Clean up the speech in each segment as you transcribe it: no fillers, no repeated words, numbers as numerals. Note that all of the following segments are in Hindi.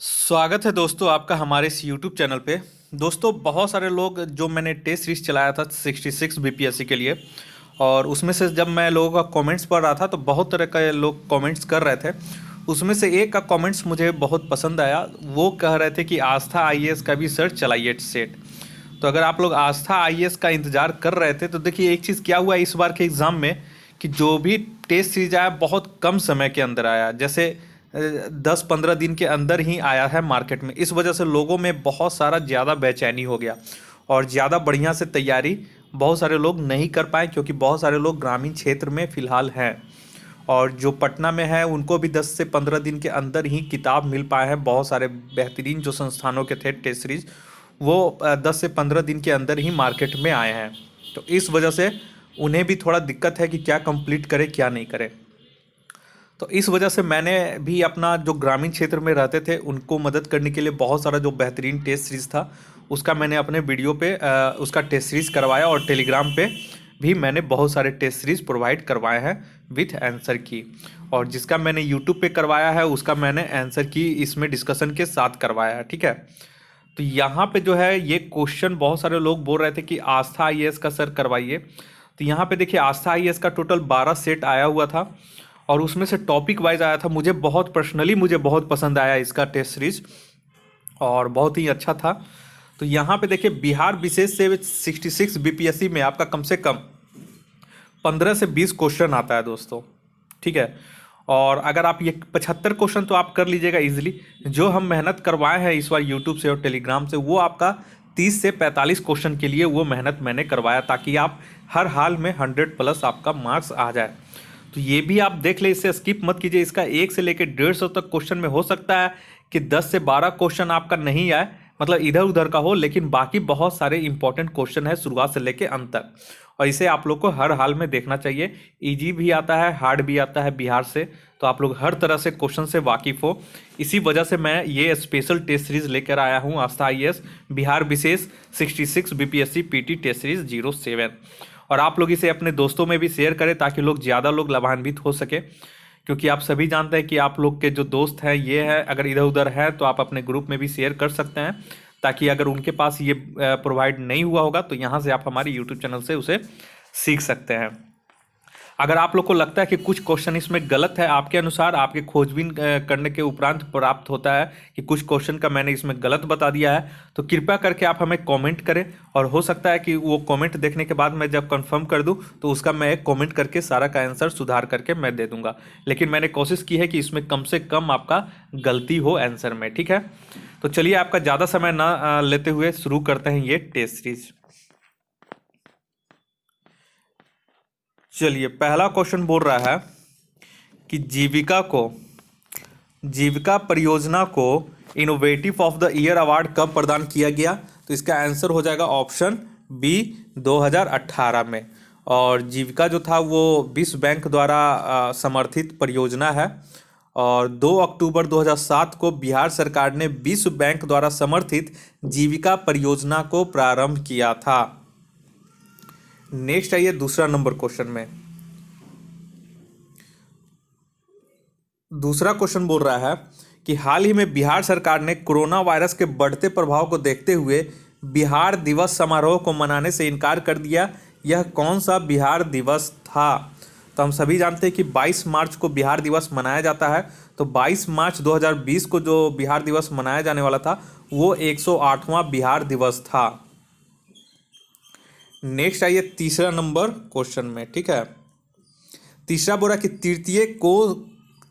स्वागत है दोस्तों आपका हमारे इस YouTube चैनल पे। दोस्तों बहुत सारे लोग जो मैंने टेस्ट सीरीज चलाया था 66 बीपीएससी के लिए, और उसमें से जब मैं लोगों का कमेंट्स पढ़ रहा था तो बहुत तरह के लोग कमेंट्स कर रहे थे। उसमें से एक का कमेंट्स मुझे बहुत पसंद आया। वो कह रहे थे कि आस्था आईएएस का भी सर चलाइए सेट। तो अगर आप लोग आस्था आईएएस का इंतजार कर रहे थे तो देखिए एक चीज़ क्या हुआ इस बार के एग्ज़ाम में कि जो भी टेस्ट सीरीज आया बहुत कम समय के अंदर आया। जैसे 10-15 दिन के अंदर ही आया है मार्केट में। इस वजह से लोगों में बहुत सारा ज़्यादा बेचैनी हो गया और ज़्यादा बढ़िया से तैयारी बहुत सारे लोग नहीं कर पाए, क्योंकि बहुत सारे लोग ग्रामीण क्षेत्र में फ़िलहाल हैं। और जो पटना में है उनको भी 10 से 15 दिन के अंदर ही किताब मिल पाए हैं। बहुत सारे बेहतरीन जो संस्थानों के थे टेस्ट सीरीज वो 10 से 15 दिन के अंदर ही मार्केट में आए हैं। तो इस वजह से उन्हें भी थोड़ा दिक्कत है कि क्या कंप्लीट करें क्या नहीं करें। तो इस वजह से मैंने भी अपना जो ग्रामीण क्षेत्र में रहते थे उनको मदद करने के लिए बहुत सारा जो बेहतरीन टेस्ट सीरीज़ था उसका मैंने अपने वीडियो पे उसका टेस्ट सीरीज़ करवाया, और टेलीग्राम पे भी मैंने बहुत सारे टेस्ट सीरीज़ प्रोवाइड करवाए हैं विथ आंसर की। और जिसका मैंने यूट्यूब पे करवाया है उसका मैंने आंसर की इसमें डिस्कशन के साथ करवाया है, ठीक है। तो यहाँ पे जो है ये क्वेश्चन बहुत सारे लोग बोल रहे थे कि आस्था आईएएस का सर करवाइए। तो यहाँ पे देखिए आस्था आईएएस का टोटल 12 सेट आया हुआ था और उसमें से टॉपिक वाइज आया था। मुझे बहुत पर्सनली मुझे बहुत पसंद आया इसका टेस्ट सीरीज और बहुत ही अच्छा था। तो यहाँ पे देखिए बिहार विशेष से 66 बीपीएससी में आपका कम से कम 15 से 20 क्वेश्चन आता है दोस्तों, ठीक है। और अगर आप ये 75 क्वेश्चन तो आप कर लीजिएगा इजीली। जो हम मेहनत करवाए हैं इस बार यूट्यूब से और टेलीग्राम से वो आपका 30 से 45 क्वेश्चन के लिए वो मेहनत मैंने करवाया, ताकि आप हर हाल में 100+ आपका मार्क्स आ जाए। तो ये भी आप देख ले, इससे स्किप मत कीजिए। इसका 1 से लेकर 150 तक क्वेश्चन में हो सकता है कि 10 से 12 क्वेश्चन आपका नहीं आए, मतलब इधर उधर का हो, लेकिन बाकी बहुत सारे इंपॉर्टेंट क्वेश्चन है शुरुआत से लेकर अंत तक। और इसे आप लोग को हर हाल में देखना चाहिए। इजी भी आता है, हार्ड भी आता है बिहार से, तो आप लोग हर तरह से क्वेश्चन से वाकिफ हो। इसी वजह से मैं ये स्पेशल टेस्ट सीरीज लेकर आया हूँ, आस्था आईएएस बिहार विशेष 66 बीपीएससी पीटी टेस्ट सीरीज 07। और आप लोग इसे अपने दोस्तों में भी शेयर करें ताकि लोग ज़्यादा लोग लाभान्वित हो सके, क्योंकि आप सभी जानते हैं कि आप लोग के जो दोस्त हैं ये है, अगर इधर उधर है तो आप अपने ग्रुप में भी शेयर कर सकते हैं, ताकि अगर उनके पास ये प्रोवाइड नहीं हुआ होगा तो यहाँ से आप हमारे यूट्यूब चैनल से उसे सीख सकते हैं। अगर आप लोग को लगता है कि कुछ क्वेश्चन इसमें गलत है, आपके अनुसार आपके खोजबीन करने के उपरांत प्राप्त होता है कि कुछ क्वेश्चन का मैंने इसमें गलत बता दिया है, तो कृपया करके आप हमें कमेंट करें। और हो सकता है कि वो कमेंट देखने के बाद मैं जब कंफर्म कर दूं तो उसका मैं एक कमेंट करके सारा का आंसर सुधार करके मैं दे दूंगा। लेकिन मैंने कोशिश की है कि इसमें कम से कम आपका गलती हो आंसर में, ठीक है। तो चलिए आपका ज़्यादा समय ना लेते हुए शुरू करते हैं ये टेस्ट सीरीज। चलिए पहला क्वेश्चन बोल रहा है कि जीविका परियोजना को innovative of the year award कब प्रदान किया गया। तो इसका आंसर हो जाएगा ऑप्शन बी 2018 में। और जीविका जो था वो विश्व बैंक द्वारा समर्थित परियोजना है, और 2 अक्टूबर 2007 को बिहार सरकार ने विश्व बैंक द्वारा समर्थित जीविका परियोजना को प्रारंभ किया था। नेक्स्ट आइए दूसरा नंबर क्वेश्चन में। दूसरा क्वेश्चन बोल रहा है कि हाल ही में बिहार सरकार ने कोरोना वायरस के बढ़ते प्रभाव को देखते हुए बिहार दिवस समारोह को मनाने से इनकार कर दिया। यह कौन सा बिहार दिवस था। तो हम सभी जानते हैं कि 22 मार्च को बिहार दिवस मनाया जाता है। तो 22 मार्च 2020 को जो बिहार दिवस मनाया जाने वाला था वो 108वां बिहार दिवस था। नेक्स्ट आइए तीसरा नंबर क्वेश्चन में, ठीक है। तीसरा बोला कि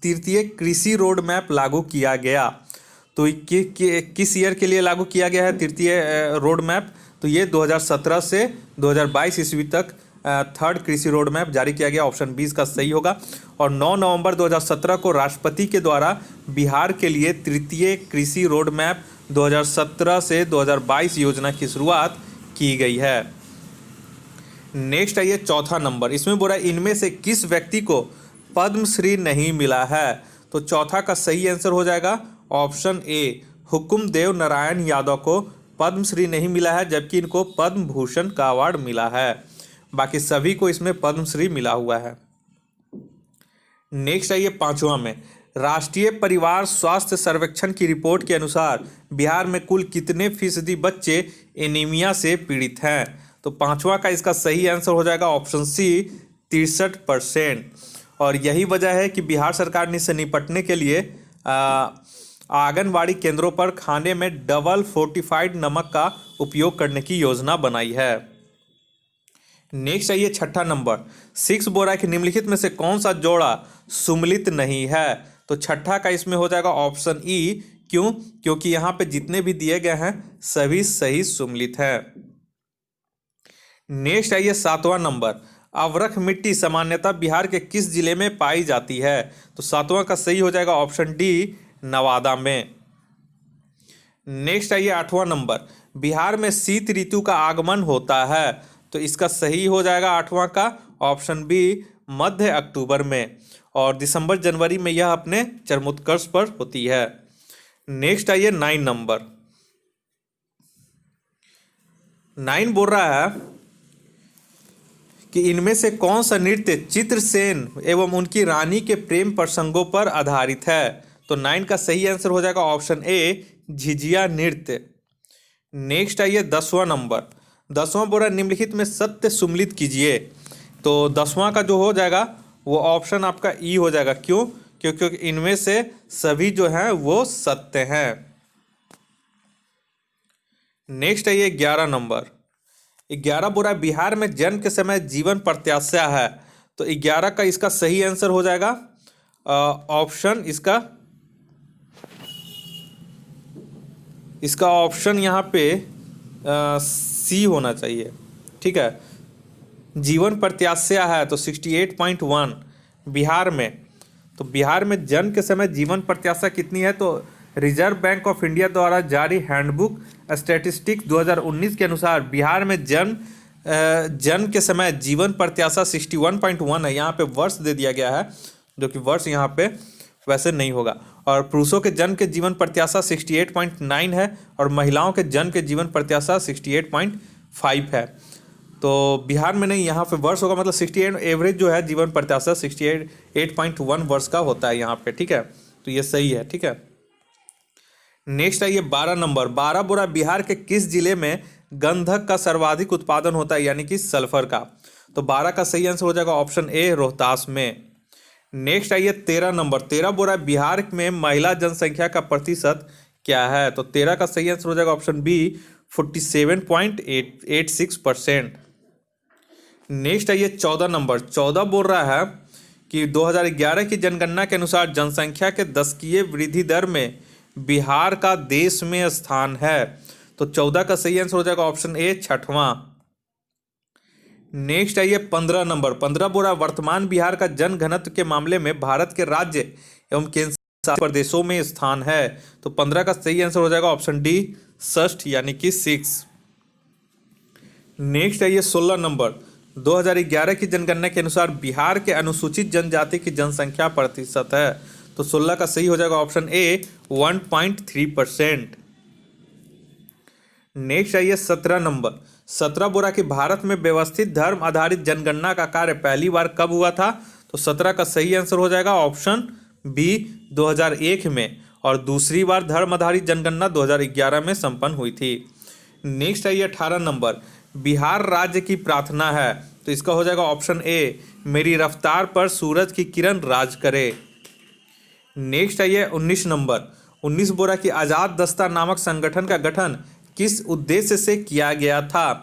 तृतीय कृषि रोड मैप लागू किया गया। तो किस ईयर के लिए लागू किया गया है तृतीय रोड मैप। तो ये 2017 से 2022 ईस्वी तक थर्ड कृषि रोड मैप जारी किया गया। ऑप्शन 20 का सही होगा। और 9 नवंबर 2017 को राष्ट्रपति के द्वारा बिहार के लिए तृतीय कृषि रोड मैप 2017 से 2022 योजना की शुरुआत की गई है। नेक्स्ट आइए चौथा नंबर। इसमें बोला इनमें से किस व्यक्ति को पद्मश्री नहीं मिला है। तो चौथा का सही आंसर हो जाएगा ऑप्शन ए, हुकुमदेव नारायण यादव को पद्मश्री नहीं मिला है, जबकि इनको पद्म भूषण का अवार्ड मिला है। बाकी सभी को इसमें पद्मश्री मिला हुआ है। नेक्स्ट आइए पांचवा में। राष्ट्रीय परिवार स्वास्थ्य सर्वेक्षण की रिपोर्ट के अनुसार बिहार में कुल कितने फीसदी बच्चे एनीमिया से पीड़ित हैं? तो पांचवा का इसका सही आंसर हो जाएगा ऑप्शन सी 63%। और यही वजह है कि बिहार सरकार ने इससे निपटने के लिए आंगनबाड़ी केंद्रों पर खाने में डबल फोर्टिफाइड नमक का उपयोग करने की योजना बनाई है। नेक्स्ट आइए छठा नंबर, 6 बोरा के निम्नलिखित में से कौन सा जोड़ा सुमेलित नहीं है? तो छठा का इसमें हो जाएगा ऑप्शन ई। क्यों? क्योंकि यहाँ पे जितने भी दिए गए हैं सभी सही सुमेलित हैं। नेक्स्ट आइए सातवां नंबर, अवरख मिट्टी सामान्यतः बिहार के किस जिले में पाई जाती है? तो सातवां का सही हो जाएगा ऑप्शन डी, नवादा में। नेक्स्ट आइए आठवां नंबर, बिहार में शीत ऋतु का आगमन होता है। तो इसका सही हो जाएगा आठवां का ऑप्शन बी, मध्य अक्टूबर में, और दिसंबर जनवरी में यह अपने चरमोत्कर्ष पर होती है। नेक्स्ट आइए 9 नंबर, 9 बोल रहा है कि इनमें से कौन सा नृत्य चित्रसेन एवं उनकी रानी के प्रेम प्रसंगों पर आधारित है? तो 9 का सही आंसर हो जाएगा ऑप्शन ए, झिझिया नृत्य। नेक्स्ट आइए 10वां नंबर, 10वां बोल रहा निम्नलिखित में सत्य सुमेलित कीजिए। तो 10वां का जो हो जाएगा वो ऑप्शन आपका ई हो जाएगा। क्यों? क्योंकि इनमें से सभी जो हैं वो सत्य हैं। नेक्स्ट आइए 11 नंबर, 11 बोरा बिहार में जन्म के समय जीवन प्रत्याशा है। तो 11 का इसका सही आंसर हो जाएगा ऑप्शन इसका ऑप्शन यहाँ पे सी होना चाहिए। ठीक है, जीवन प्रत्याशा है तो 68.1 बिहार में। तो बिहार में जन्म के समय जीवन प्रत्याशा कितनी है? तो रिजर्व बैंक ऑफ इंडिया द्वारा जारी हैंडबुक स्टैटिस्टिक्स 2019 के अनुसार बिहार में जन्म के समय जीवन प्रत्याशा 61.1 है। यहाँ पे वर्ष दे दिया गया है, जो कि वर्ष यहाँ पे वैसे नहीं होगा। और पुरुषों के जन्म के जीवन प्रत्याशा 68.9 है और महिलाओं के जन्म के जीवन प्रत्याशा 68.5 है। तो बिहार में नहीं, यहाँ पे वर्ष होगा, मतलब 68 एवरेज जो है जीवन प्रत्याशा 68.1 वर्ष का होता है यहाँ पे। ठीक है, तो ये सही है। ठीक है, नेक्स्ट आइए 12 नंबर, 12 बोरा बिहार के किस जिले में गंधक का सर्वाधिक उत्पादन होता है, यानी कि सल्फर का? तो 12 का सही आंसर हो जाएगा ऑप्शन ए, रोहतास में। नेक्स्ट आइए 13 नंबर, 13 बोरा बिहार में महिला जनसंख्या का प्रतिशत क्या है? तो 13 का सही आंसर हो जाएगा ऑप्शन बी, 47.86%। नेक्स्ट आइए 14 नंबर, 14 बोल रहा है कि 2011 की जनगणना के अनुसार जनसंख्या के दशकीय वृद्धि दर में बिहार का देश में स्थान है। तो 14 का सही आंसर हो जाएगा ऑप्शन ए, छठवां। नेक्स्ट आइए 15 नंबर, 15 बोरा वर्तमान बिहार का जनघनत्व के मामले में भारत के राज्य एवं केंद्र शासित प्रदेशों में स्थान है। तो 15 का सही आंसर हो जाएगा ऑप्शन डी, षष्ठ यानी कि 6। नेक्स्ट आइए 16 नंबर, 2011 की जनगणना के अनुसार बिहार के अनुसूचित जनजाति की जनसंख्या प्रतिशत है। तो 16 का सही हो जाएगा ऑप्शन ए, 1.3%। नेक्स्ट आइए 17 नंबर, 17 बोरा कि भारत में व्यवस्थित धर्म आधारित जनगणना का कार्य पहली बार कब हुआ था? तो 17 का सही आंसर हो जाएगा ऑप्शन बी, 2001 में, और दूसरी बार धर्म आधारित जनगणना 2011 में संपन्न हुई थी। नेक्स्ट आइए 18 नंबर, बिहार राज्य की प्रार्थना है। तो इसका हो जाएगा ऑप्शन ए, मेरी रफ्तार पर सूरज की किरण राज करे। नेक्स्ट आइए 19 नंबर, 19 बोरा कि आज़ाद दस्ता नामक संगठन का गठन किस उद्देश्य से किया गया था?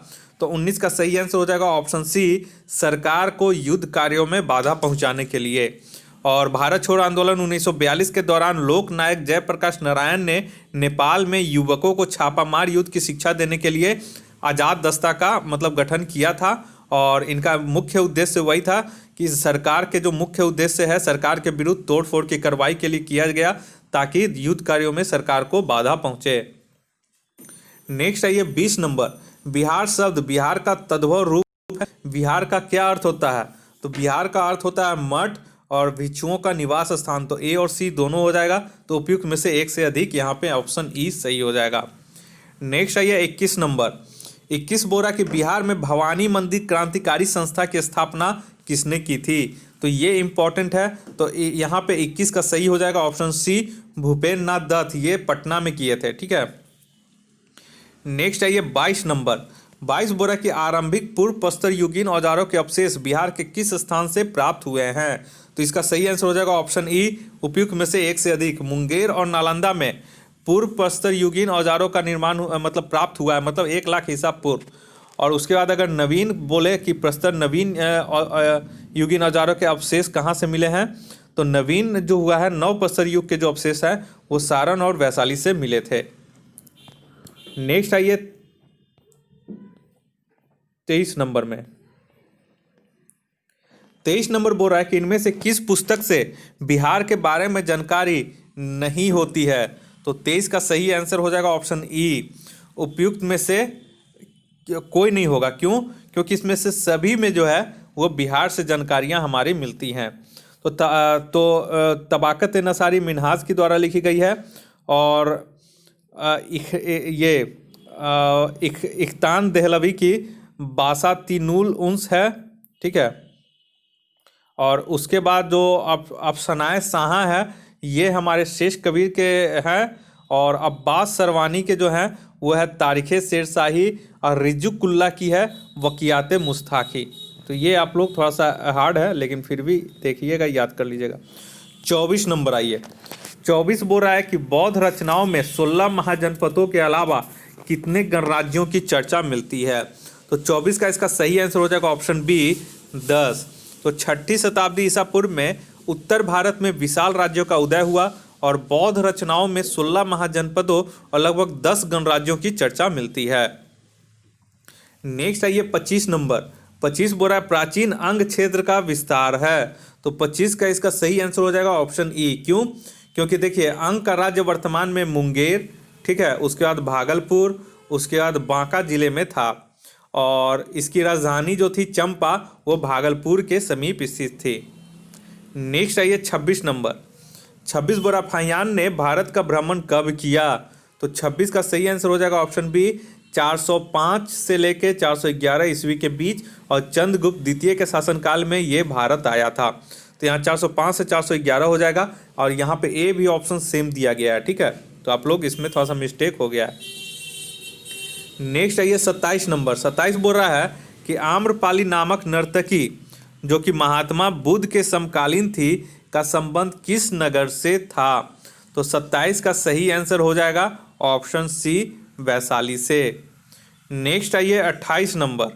तो 19 का सही आंसर हो जाएगा ऑप्शन सी, सरकार को युद्ध कार्यों में बाधा पहुंचाने के लिए। और भारत छोड़ो आंदोलन 1942 के दौरान लोक नायक जयप्रकाश नारायण ने नेपाल में युवकों को छापामार युद्ध की शिक्षा देने के लिए आज़ाद दस्ता का मतलब गठन किया था। और इनका मुख्य उद्देश्य वही था कि सरकार के जो मुख्य उद्देश्य है सरकार के विरुद्ध तोड़फोड़ की कार्रवाई के लिए किया गया, ताकि युद्ध कार्यों में सरकार को बाधा पहुंचे। नेक्स्ट आइए 20 नंबर, बिहार शब्द बिहार का तद्भव रूप है। बिहार का क्या अर्थ होता है? तो बिहार का अर्थ होता है मठ और भिक्षुओं का निवास स्थान। तो ए और सी दोनों हो जाएगा, तो उपयुक्त में से एक से अधिक, यहाँ पे ऑप्शन ई सही हो जाएगा। नेक्स्ट आइए 21 नंबर, 21 बोरा कि बिहार में भवानी मंदिर क्रांतिकारी संस्था की स्थापना किसने की थी? तो ये इंपॉर्टेंट है। तो यहाँ पे 21 का सही हो जाएगा ऑप्शन सी, भूपेन्द्र नाथ दत्त, ये पटना में किए थे। ठीक है, नेक्स्ट है ये 22 नंबर। 22 बोरा की आरंभिक पूर्व प्रस्तर युगीन औजारों के अवशेष बिहार के किस स्थान से प्राप्त हुए हैं? तो इसका सही आंसर हो जाएगा ऑप्शन ई, उपयुक्त में से एक से अधिक। मुंगेर और नालंदा में पूर्व प्रस्तर युगीन औजारों का निर्माण मतलब प्राप्त हुआ है, मतलब 1 लाख ईसा पूर्व। और उसके बाद अगर नवीन बोले कि प्रस्तर नवीन युगीन औजारों के अवशेष कहाँ से मिले हैं, तो नवीन जो हुआ है नव प्रस्तर युग के जो अवशेष हैं वो सारण और वैशाली से मिले थे। नेक्स्ट आइए 23 नंबर में। 23 नंबर बोल रहा है कि इनमें से किस पुस्तक से बिहार के बारे में जानकारी नहीं होती है? तो 23 का सही आंसर हो जाएगा ऑप्शन ई, उपयुक्त में से कोई नहीं होगा। क्यों? क्योंकि इसमें से सभी में जो है वो बिहार से जानकारियां हमारी मिलती हैं। तो तबाकत नसारी मिन्हाज के द्वारा लिखी गई है, और इख्तान देहलवी की बासातिनुल उन्स है। ठीक है, और उसके बाद जो अफसनाए साहा है ये हमारे शेष कबीर के हैं, और अब्बास सरवानी के जो हैं वो है तारीख़े शेरशाही, और रिजुकुल्ला की है वकियात मुस्ताकी। तो ये आप लोग थोड़ा सा हार्ड है लेकिन फिर भी देखिएगा, याद कर लीजिएगा। 24 नंबर आइए। 24 बोल रहा है कि बौद्ध रचनाओं में 16 महाजनपदों के अलावा कितने गणराज्यों की चर्चा मिलती है? तो 24 का इसका सही आंसर हो जाएगा ऑप्शन बी, 10। तो 6ठी शताब्दी ईसा पूर्व में उत्तर भारत में विशाल राज्यों का उदय हुआ, और बौद्ध रचनाओं में 16 महाजनपदों और लगभग 10 गणराज्यों की चर्चा मिलती है। नेक्स्ट आइए 25 नंबर। 25 बोल रहा है प्राचीन अंग क्षेत्र का विस्तार है। तो 25 का इसका सही आंसर हो जाएगा ऑप्शन ई। क्यों? क्योंकि देखिए अंग का राज्य वर्तमान में मुंगेर, ठीक है, उसके बाद भागलपुर, उसके बाद बांका जिले में था, और इसकी राजधानी जो थी चंपा वो भागलपुर के समीप स्थित थी। नेक्स्ट आइए 26 नंबर। 26 बोरा फाहियान ने भारत का भ्रमण कब किया? तो 26 का सही आंसर हो जाएगा ऑप्शन बी, 405 से लेके 411 ईस्वी के बीच, और चंद्रगुप्त द्वितीय के शासनकाल में ये भारत आया था। तो यहाँ 405 से 411 हो जाएगा, और यहाँ पे ए भी ऑप्शन सेम दिया गया है। ठीक है, तो आप लोग इसमें थोड़ा सा मिस्टेक हो गया है। नेक्स्ट आइए 27 नंबर। 27 बोल रहा है कि आम्रपाली नामक नर्तकी जो कि महात्मा बुद्ध के समकालीन थी का संबंध किस नगर से था? तो 27 का सही आंसर हो जाएगा ऑप्शन सी, वैशाली से। नेक्स्ट आइए 28 नंबर।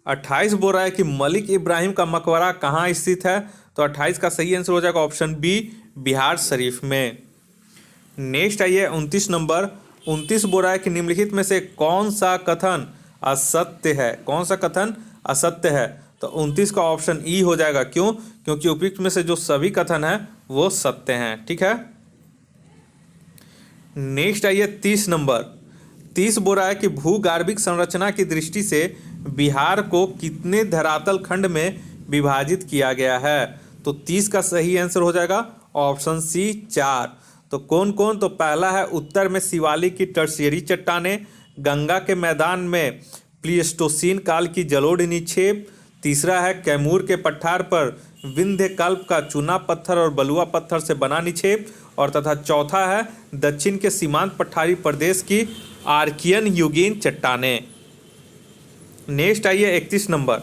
28 बोल रहा है कि मलिक इब्राहिम का मकबरा कहाँ स्थित है? तो 28 का सही आंसर हो जाएगा ऑप्शन बी, बिहार शरीफ में। नेक्स्ट आइए 29 नंबर। 29 बोल रहा है कि निम्नलिखित में से कौन सा कथन असत्य है? कौन सा कथन असत्य है? तो 29 का ऑप्शन ई हो जाएगा। क्यों? क्योंकि उपयुक्त में से जो सभी कथन हैं वो सत्य हैं। ठीक है, नेक्स्ट आइए 30 नंबर। 30 बोल रहा है कि भूगार्भिक संरचना की दृष्टि से बिहार को कितने धरातल खंड में विभाजित किया गया है? तो 30 का सही आंसर हो जाएगा ऑप्शन सी, 4। तो कौन कौन? तो पहला है उत्तर में शिवालिक की टर्शियरी चट्टानें, गंगा के मैदान में प्लीस्टोसीन काल की जलोढ़ निक्षेप, तीसरा है कैमूर के पठार पर विंध्य कल्प का चूना पत्थर और बलुआ पत्थर से बना निक्षेप, और तथा चौथा है दक्षिण के सीमांत पठारी प्रदेश की आर्कियन युगीन चट्टानें। नेक्स्ट आइए 31 नंबर।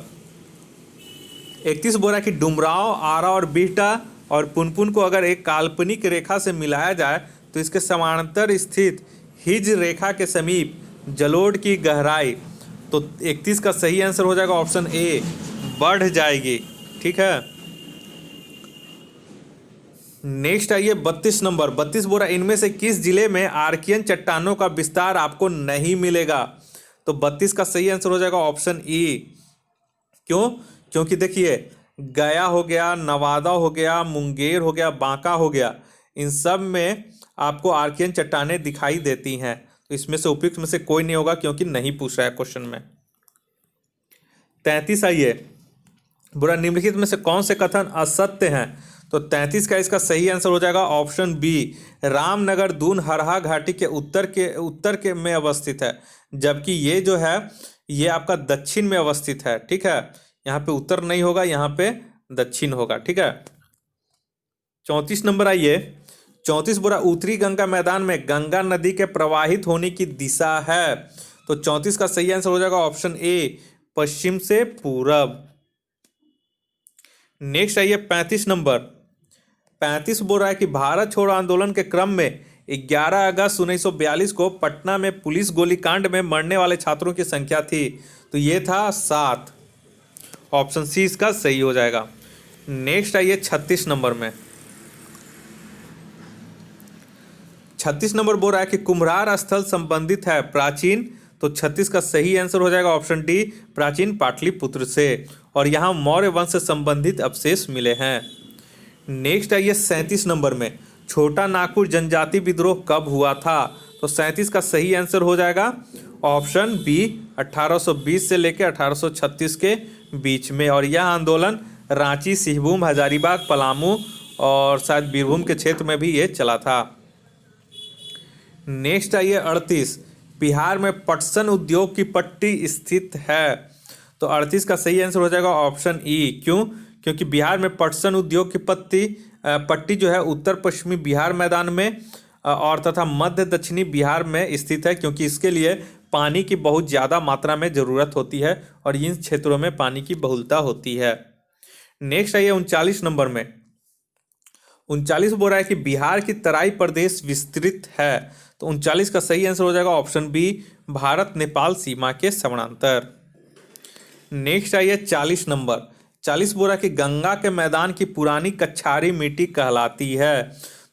31 बोला कि डुमरांव, आरा और बिहटा और पुनपुन को अगर एक काल्पनिक रेखा से मिलाया जाए तो इसके समानांतर स्थित हिज रेखा के समीप जलोढ़ की गहराई, तो 31 का सही आंसर हो जाएगा ऑप्शन ए, बढ़ जाएगी। ठीक है, नेक्स्ट आइए 32 नंबर। 32 बोरा इनमें से किस जिले में आर्कियन चट्टानों का विस्तार आपको नहीं मिलेगा? तो 32 का सही आंसर हो जाएगा ऑप्शन ई। क्यों? क्योंकि देखिए गया हो गया, नवादा हो गया, मुंगेर हो गया, बांका हो गया, इन सब में आपको आर्कियन चट्टानें दिखाई देती हैं। तो इसमें से उपयुक्त में से कोई नहीं होगा क्योंकि नहीं पूछ रहा है क्वेश्चन में। 33 आइए। बुरा निम्नलिखित में से कौन से कथन असत्य हैं? तो 33 का इसका सही आंसर हो जाएगा ऑप्शन बी, रामनगर दून हरहा घाटी के उत्तर के में अवस्थित है, जबकि ये जो है ये आपका दक्षिण में अवस्थित है। ठीक है, यहाँ पे उत्तर नहीं होगा, यहाँ पे दक्षिण होगा। ठीक है। 34 नंबर आइए। 34 बोरा उत्तरी गंगा मैदान में गंगा नदी के प्रवाहित होने की दिशा है। तो 34 का सही आंसर हो जाएगा ऑप्शन ए, पश्चिम से पूरब। नेक्स्ट आइए 35 नंबर। 35 बोल रहा है कि भारत छोड़ो आंदोलन के क्रम में 11 अगस्त 1942 को पटना में पुलिस गोलीकांड में मरने वाले छात्रों की संख्या थी। तो ये था 7। ऑप्शन सी इसका सही हो जाएगा। नेक्स्ट आइए 36 नंबर में। 36 नंबर बोल रहा है कि कुम्हरार स्थल संबंधित है प्राचीन। तो 36 का सही आंसर हो जाएगा ऑप्शन डी, प्राचीन पाटलिपुत्र से, और यहाँ मौर्य वंश से संबंधित अवशेष मिले हैं। नेक्स्ट आइए 37 नंबर में। छोटा नागपुर जनजाति विद्रोह कब हुआ था? तो 37 का सही आंसर हो जाएगा ऑप्शन बी, 1820 से लेकर 1836 के बीच में, और यह आंदोलन रांची, सिंहभूम, हजारीबाग, पलामू और शायद बीरभूम के क्षेत्र में भी ये चला था। नेक्स्ट आइए 38। बिहार में पटसन उद्योग की पट्टी स्थित है। तो 38 का सही आंसर हो जाएगा ऑप्शन ई। क्यों? क्योंकि बिहार में पटसन उद्योग की पट्टी जो है उत्तर पश्चिमी बिहार मैदान में और तथा मध्य दक्षिणी बिहार में स्थित है, क्योंकि इसके लिए पानी की बहुत ज़्यादा मात्रा में ज़रूरत होती है और इन क्षेत्रों में पानी की बहुलता होती है। नेक्स्ट आइए 39 नंबर में। 39 बोल रहा है कि बिहार की तराई प्रदेश विस्तृत है। तो 39 का सही आंसर हो जाएगा ऑप्शन बी, भारत नेपाल सीमा के समानांतर। नेक्स्ट आइए 40 नंबर। 40 बोल रहा है कि गंगा के मैदान की पुरानी कछारी मिट्टी कहलाती है।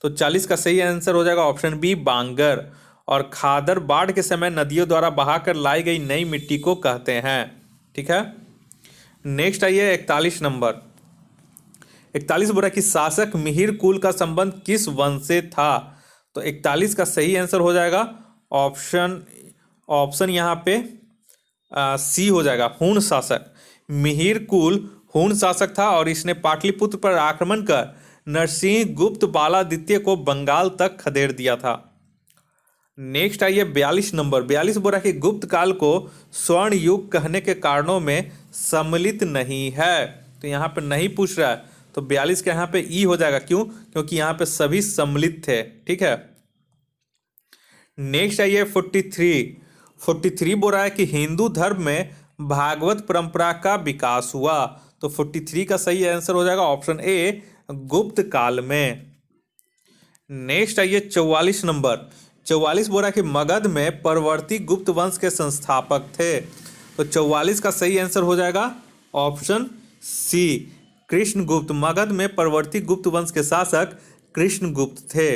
तो 40 का सही आंसर हो जाएगा ऑप्शन बी, बांगर, और खादर बाढ़ के समय नदियों द्वारा बहाकर लाई गई नई मिट्टी को कहते हैं। ठीक है। नेक्स्ट आइए 41 नंबर। 41 बोला कि शासक मिहिर कुल का संबंध किस वंश से था? तो 41 का सही आंसर हो जाएगा ऑप्शन यहाँ पे सी हो जाएगा, हूण शासक। मिहिर कुल हूण शासक था और इसने पाटलिपुत्र पर आक्रमण कर नरसिंह गुप्त बाला द्वितीय को बंगाल तक खदेड़ दिया था। नेक्स्ट आइए 42 नंबर। 42 बोला कि गुप्त काल को स्वर्ण युग कहने के कारणों में सम्मिलित नहीं है। तो यहाँ पे नहीं पूछ रहा है, तो 42 के यहाँ पे ई हो जाएगा। क्यों? क्योंकि यहाँ पे सभी सम्मिलित थे। ठीक है। नेक्स्ट आइए 43 बोल रहा है कि हिंदू धर्म में भागवत परंपरा का विकास हुआ। तो 43 का सही आंसर हो जाएगा ऑप्शन ए, गुप्त काल में। नेक्स्ट आइए 44 नंबर। 44 बोल रहा है कि मगध में परवर्ती गुप्त वंश के संस्थापक थे। तो 44 का सही आंसर हो जाएगा ऑप्शन सी, कृष्णगुप्त। मगध में परवर्ती गुप्त वंश के शासक कृष्णगुप्त थे।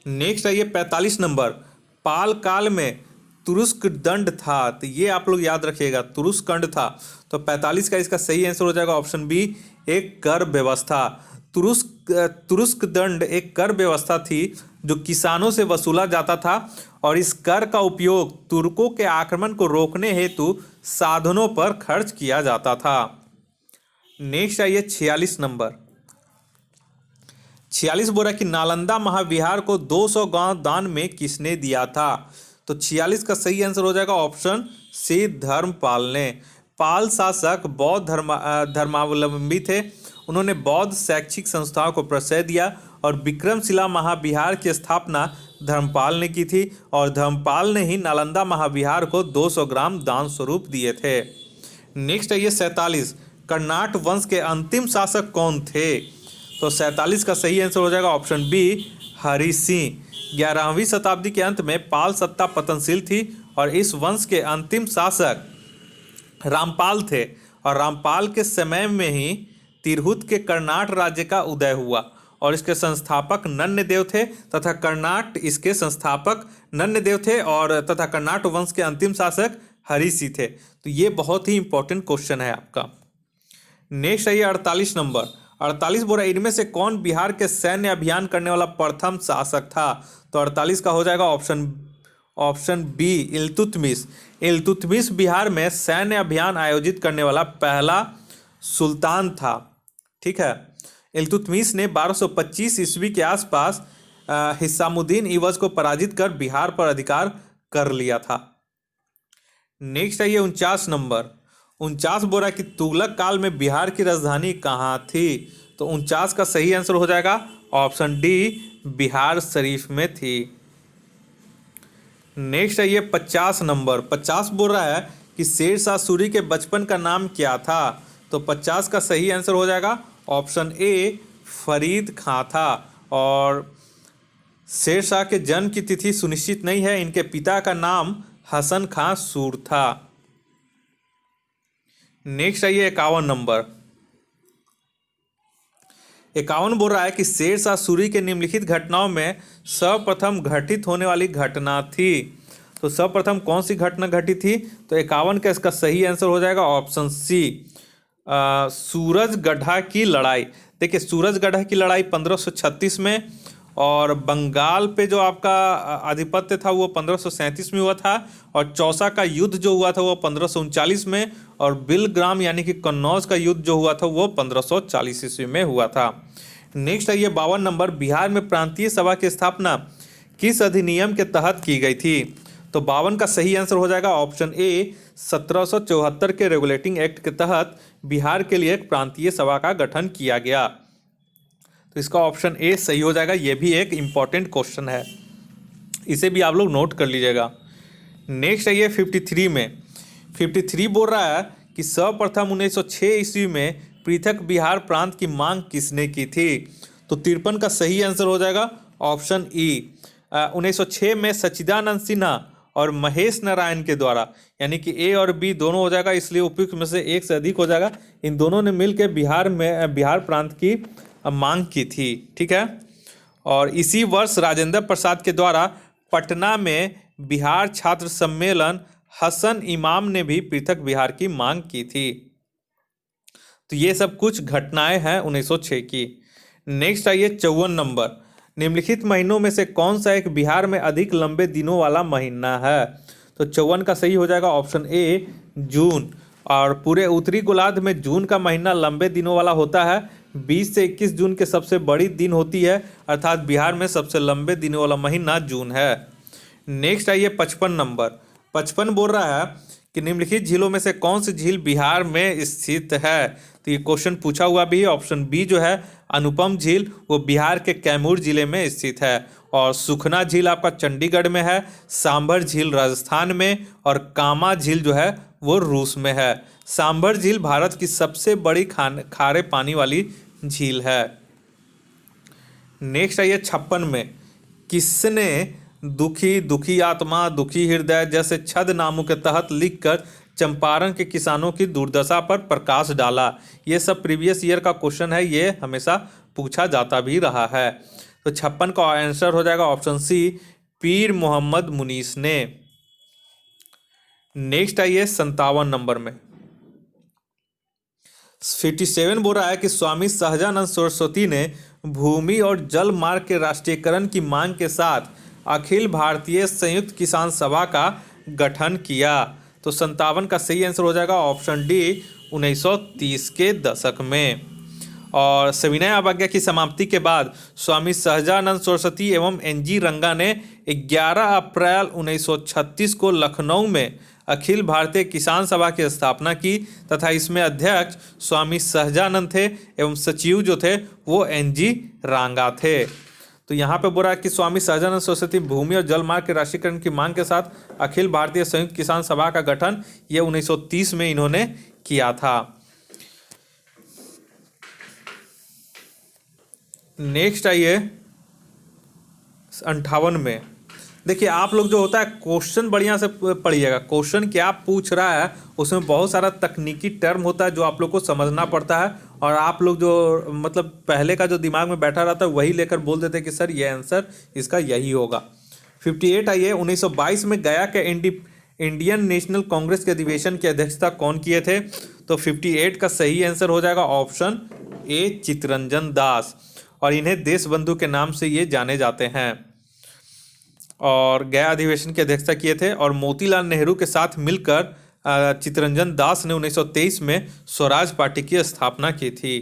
नेक्स्ट आइए 45 नंबर। पाल काल में तुरुस्क दंड था। तो ये आप लोग याद रखिएगा, तुरुस्क दंड था। तो 45 का इसका सही आंसर हो जाएगा ऑप्शन बी, एक कर व्यवस्था। तुरुस्क दंड एक कर व्यवस्था थी जो किसानों से वसूला जाता था, और इस कर का उपयोग तुर्कों के आक्रमण को रोकने हेतु साधनों पर खर्च किया जाता था। नेक्स्ट आइए 46 नंबर। 46 बोला कि नालंदा महाविहार को 200 गांव दान में किसने दिया था? तो 46 का सही आंसर हो जाएगा ऑप्शन सी, धर्मपाल ने। पाल शासक बौद्ध धर्मावलंबी थे। उन्होंने बौद्ध शैक्षिक संस्थाओं को प्रश्रय दिया, और विक्रमशिला महाविहार की स्थापना धर्मपाल ने की थी, और धर्मपाल ने ही नालंदा महाविहार को 200 ग्राम दान स्वरूप दिए थे। नेक्स्ट आइए 47। कर्नाट वंश के अंतिम शासक कौन थे? तो 47 का सही आंसर हो जाएगा ऑप्शन बी, हरि सिंह। 11वीं शताब्दी के अंत में पाल सत्ता पतनशील थी, और इस वंश के अंतिम शासक रामपाल थे, और रामपाल के समय में ही तिरहुत के कर्नाट राज्य का उदय हुआ, और इसके संस्थापक नन्यदेव थे तथा कर्नाट वंश के अंतिम शासक हरिषि थे। तो ये बहुत ही इंपॉर्टेंट क्वेश्चन है आपका। नेक्स्ट आइए 48 नंबर। 48 बोला इनमें से कौन बिहार के सैन्य अभियान करने वाला प्रथम शासक था? तो 48 का हो जाएगा ऑप्शन बी, इल्तुतमिश। इल्तुतमिश बिहार में सैन्य अभियान आयोजित करने वाला पहला सुल्तान था। ठीक है। इल्तुतमिश ने 1225 ईस्वी के आसपास हिस्सामुद्दीन इवज को पराजित कर बिहार पर अधिकार कर लिया था। नेक्स्ट आइए 49 नंबर। 49 बोरा की तुगलक काल में बिहार की राजधानी कहाँ थी? तो 49 का सही आंसर हो जाएगा ऑप्शन डी, बिहार शरीफ में थी। नेक्स्ट है ये 50 नंबर। 50 बोल रहा है कि शेरशाह सूरी के बचपन का नाम क्या था? तो 50 का सही आंसर हो जाएगा ऑप्शन ए, फरीद खां था। और शेरशाह के जन्म की तिथि सुनिश्चित नहीं है, इनके पिता का नाम हसन खां सूर था। नेक्स्ट है ये 51 नंबर। 51 बोल रहा है कि शेरशाह सूरी के निम्नलिखित घटनाओं में सर्वप्रथम घटित होने वाली घटना थी। तो सर्वप्रथम कौन सी घटना घटी थी? तो 51 का इसका सही आंसर हो जाएगा ऑप्शन सी, सूरजगढ़ा की लड़ाई। देखिए, सूरजगढ़ा की लड़ाई 1536 में, और बंगाल पे जो आपका आधिपत्य था वो 1537 में हुआ था, और चौसा का युद्ध जो हुआ था वो 1539 में, और बिलग्राम यानी कि कन्नौज का युद्ध जो हुआ था वो 1540 ईस्वी में हुआ था। नेक्स्ट है ये 52 नंबर। बिहार में प्रांतीय सभा की स्थापना किस अधिनियम के तहत की गई थी? तो 52 का सही आंसर हो जाएगा ऑप्शन ए, 1774 के रेगुलेटिंग एक्ट के तहत बिहार के लिए एक प्रांतीय सभा का गठन किया गया। तो इसका ऑप्शन ए सही हो जाएगा। यह भी एक इम्पॉर्टेंट क्वेश्चन है, इसे भी आप लोग नोट कर लीजिएगा। नेक्स्ट है ये 53 में। 53 बोल रहा है कि सर्वप्रथम 1906 ईस्वी में पृथक बिहार प्रांत की मांग किसने की थी? तो 53 का सही आंसर हो जाएगा ऑप्शन ई, 1906 में सच्चिदानंद सिन्हा और महेश नारायण के द्वारा, यानी कि ए और बी दोनों हो जाएगा, इसलिए उपयुक्त में से एक से अधिक हो जाएगा। इन दोनों ने मिलकर बिहार प्रांत की मांग की थी। ठीक है। और इसी वर्ष राजेंद्र प्रसाद के द्वारा पटना में बिहार छात्र सम्मेलन हसन इमाम ने भी पृथक बिहार की मांग की थी। तो ये सब कुछ घटनाएं हैं 1906 की। नेक्स्ट आइए 54 नंबर। निम्नलिखित महीनों में से कौन सा एक बिहार में अधिक लंबे दिनों वाला महीना है? तो 54 का सही हो जाएगा ऑप्शन ए, जून। और पूरे उत्तरी गोलार्ध में जून का महीना लंबे दिनों वाला होता है। 20 से 21 जून के सबसे बड़ी दिन होती है, अर्थात बिहार में सबसे लंबे दिनों वाला महीना जून है। नेक्स्ट आइए 55 नंबर। 55 बोल रहा है कि निम्नलिखित झीलों में से कौन सी झील बिहार में स्थित है? तो ये क्वेश्चन पूछा हुआ भी है। ऑप्शन बी जो है अनुपम झील, वो बिहार के कैमूर जिले में स्थित है। और सुखना झील आपका चंडीगढ़ में है, सांभर झील राजस्थान में, और कामा झील जो है वो रूस में है। सांभर झील भारत की सबसे बड़ी खारे पानी वाली झील है। नेक्स्ट आइए 56 में। किसने दुखी, दुखी आत्मा, दुखी हृदय जैसे छद नामों के तहत लिखकर चंपारण के किसानों की दुर्दशा पर प्रकाश डाला? ये सब प्रीवियस ईयर का क्वेश्चन है, ये हमेशा पूछा जाता भी रहा है। तो 56 का आंसर हो जाएगा ऑप्शन सी, पीर मोहम्मद मुनीस ने। नेक्स्ट आइए 57 नंबर में। 57 बोल रहा है कि स्वामी सहजानंद सरस्वती ने भूमि और जल मार्ग के राष्ट्रीयकरण की मांग के साथ अखिल भारतीय संयुक्त किसान सभा का गठन किया। तो 57 का सही आंसर हो जाएगा ऑप्शन डी, 1930 के दशक में। और सविनय अवज्ञा की समाप्ति के बाद स्वामी सहजानंद सरस्वती एवं एन.जी. रंगा ने 11 अप्रैल 1936 को लखनऊ में अखिल भारतीय किसान सभा की स्थापना की, तथा इसमें अध्यक्ष स्वामी सहजानंद थे एवं सचिव जो थे वो एन.जी. रंगा थे। तो यहाँ पे बोल रहा है कि स्वामी सहजानंद सरस्वती भूमि और जल मार्ग के राष्ट्रीयकरण की मांग के साथ अखिल भारतीय संयुक्त किसान सभा का गठन ये 1930 में इन्होंने किया था। नेक्स्ट आइए 58 में। देखिए, आप लोग जो होता है क्वेश्चन बढ़िया से पढ़िएगा। क्वेश्चन क्या पूछ रहा है उसमें बहुत सारा तकनीकी टर्म होता है जो आप लोग को समझना पड़ता है, और आप लोग जो मतलब पहले का जो दिमाग में बैठा रहता है वही लेकर बोल देते हैं कि सर ये आंसर इसका यही होगा। 58 आइए। 1922 में गया के इंडियन नेशनल कांग्रेस के अधिवेशन की अध्यक्षता कौन किए थे? तो 58 का सही आंसर हो जाएगा ऑप्शन ए, चित्तरंजन दास। और इन्हें देशबंधु के नाम से ये जाने जाते हैं। और गया अधिवेशन की अध्यक्षता किए थे, और मोतीलाल नेहरू के साथ मिलकर चित्तरंजन दास ने 1923 में स्वराज पार्टी की स्थापना की थी।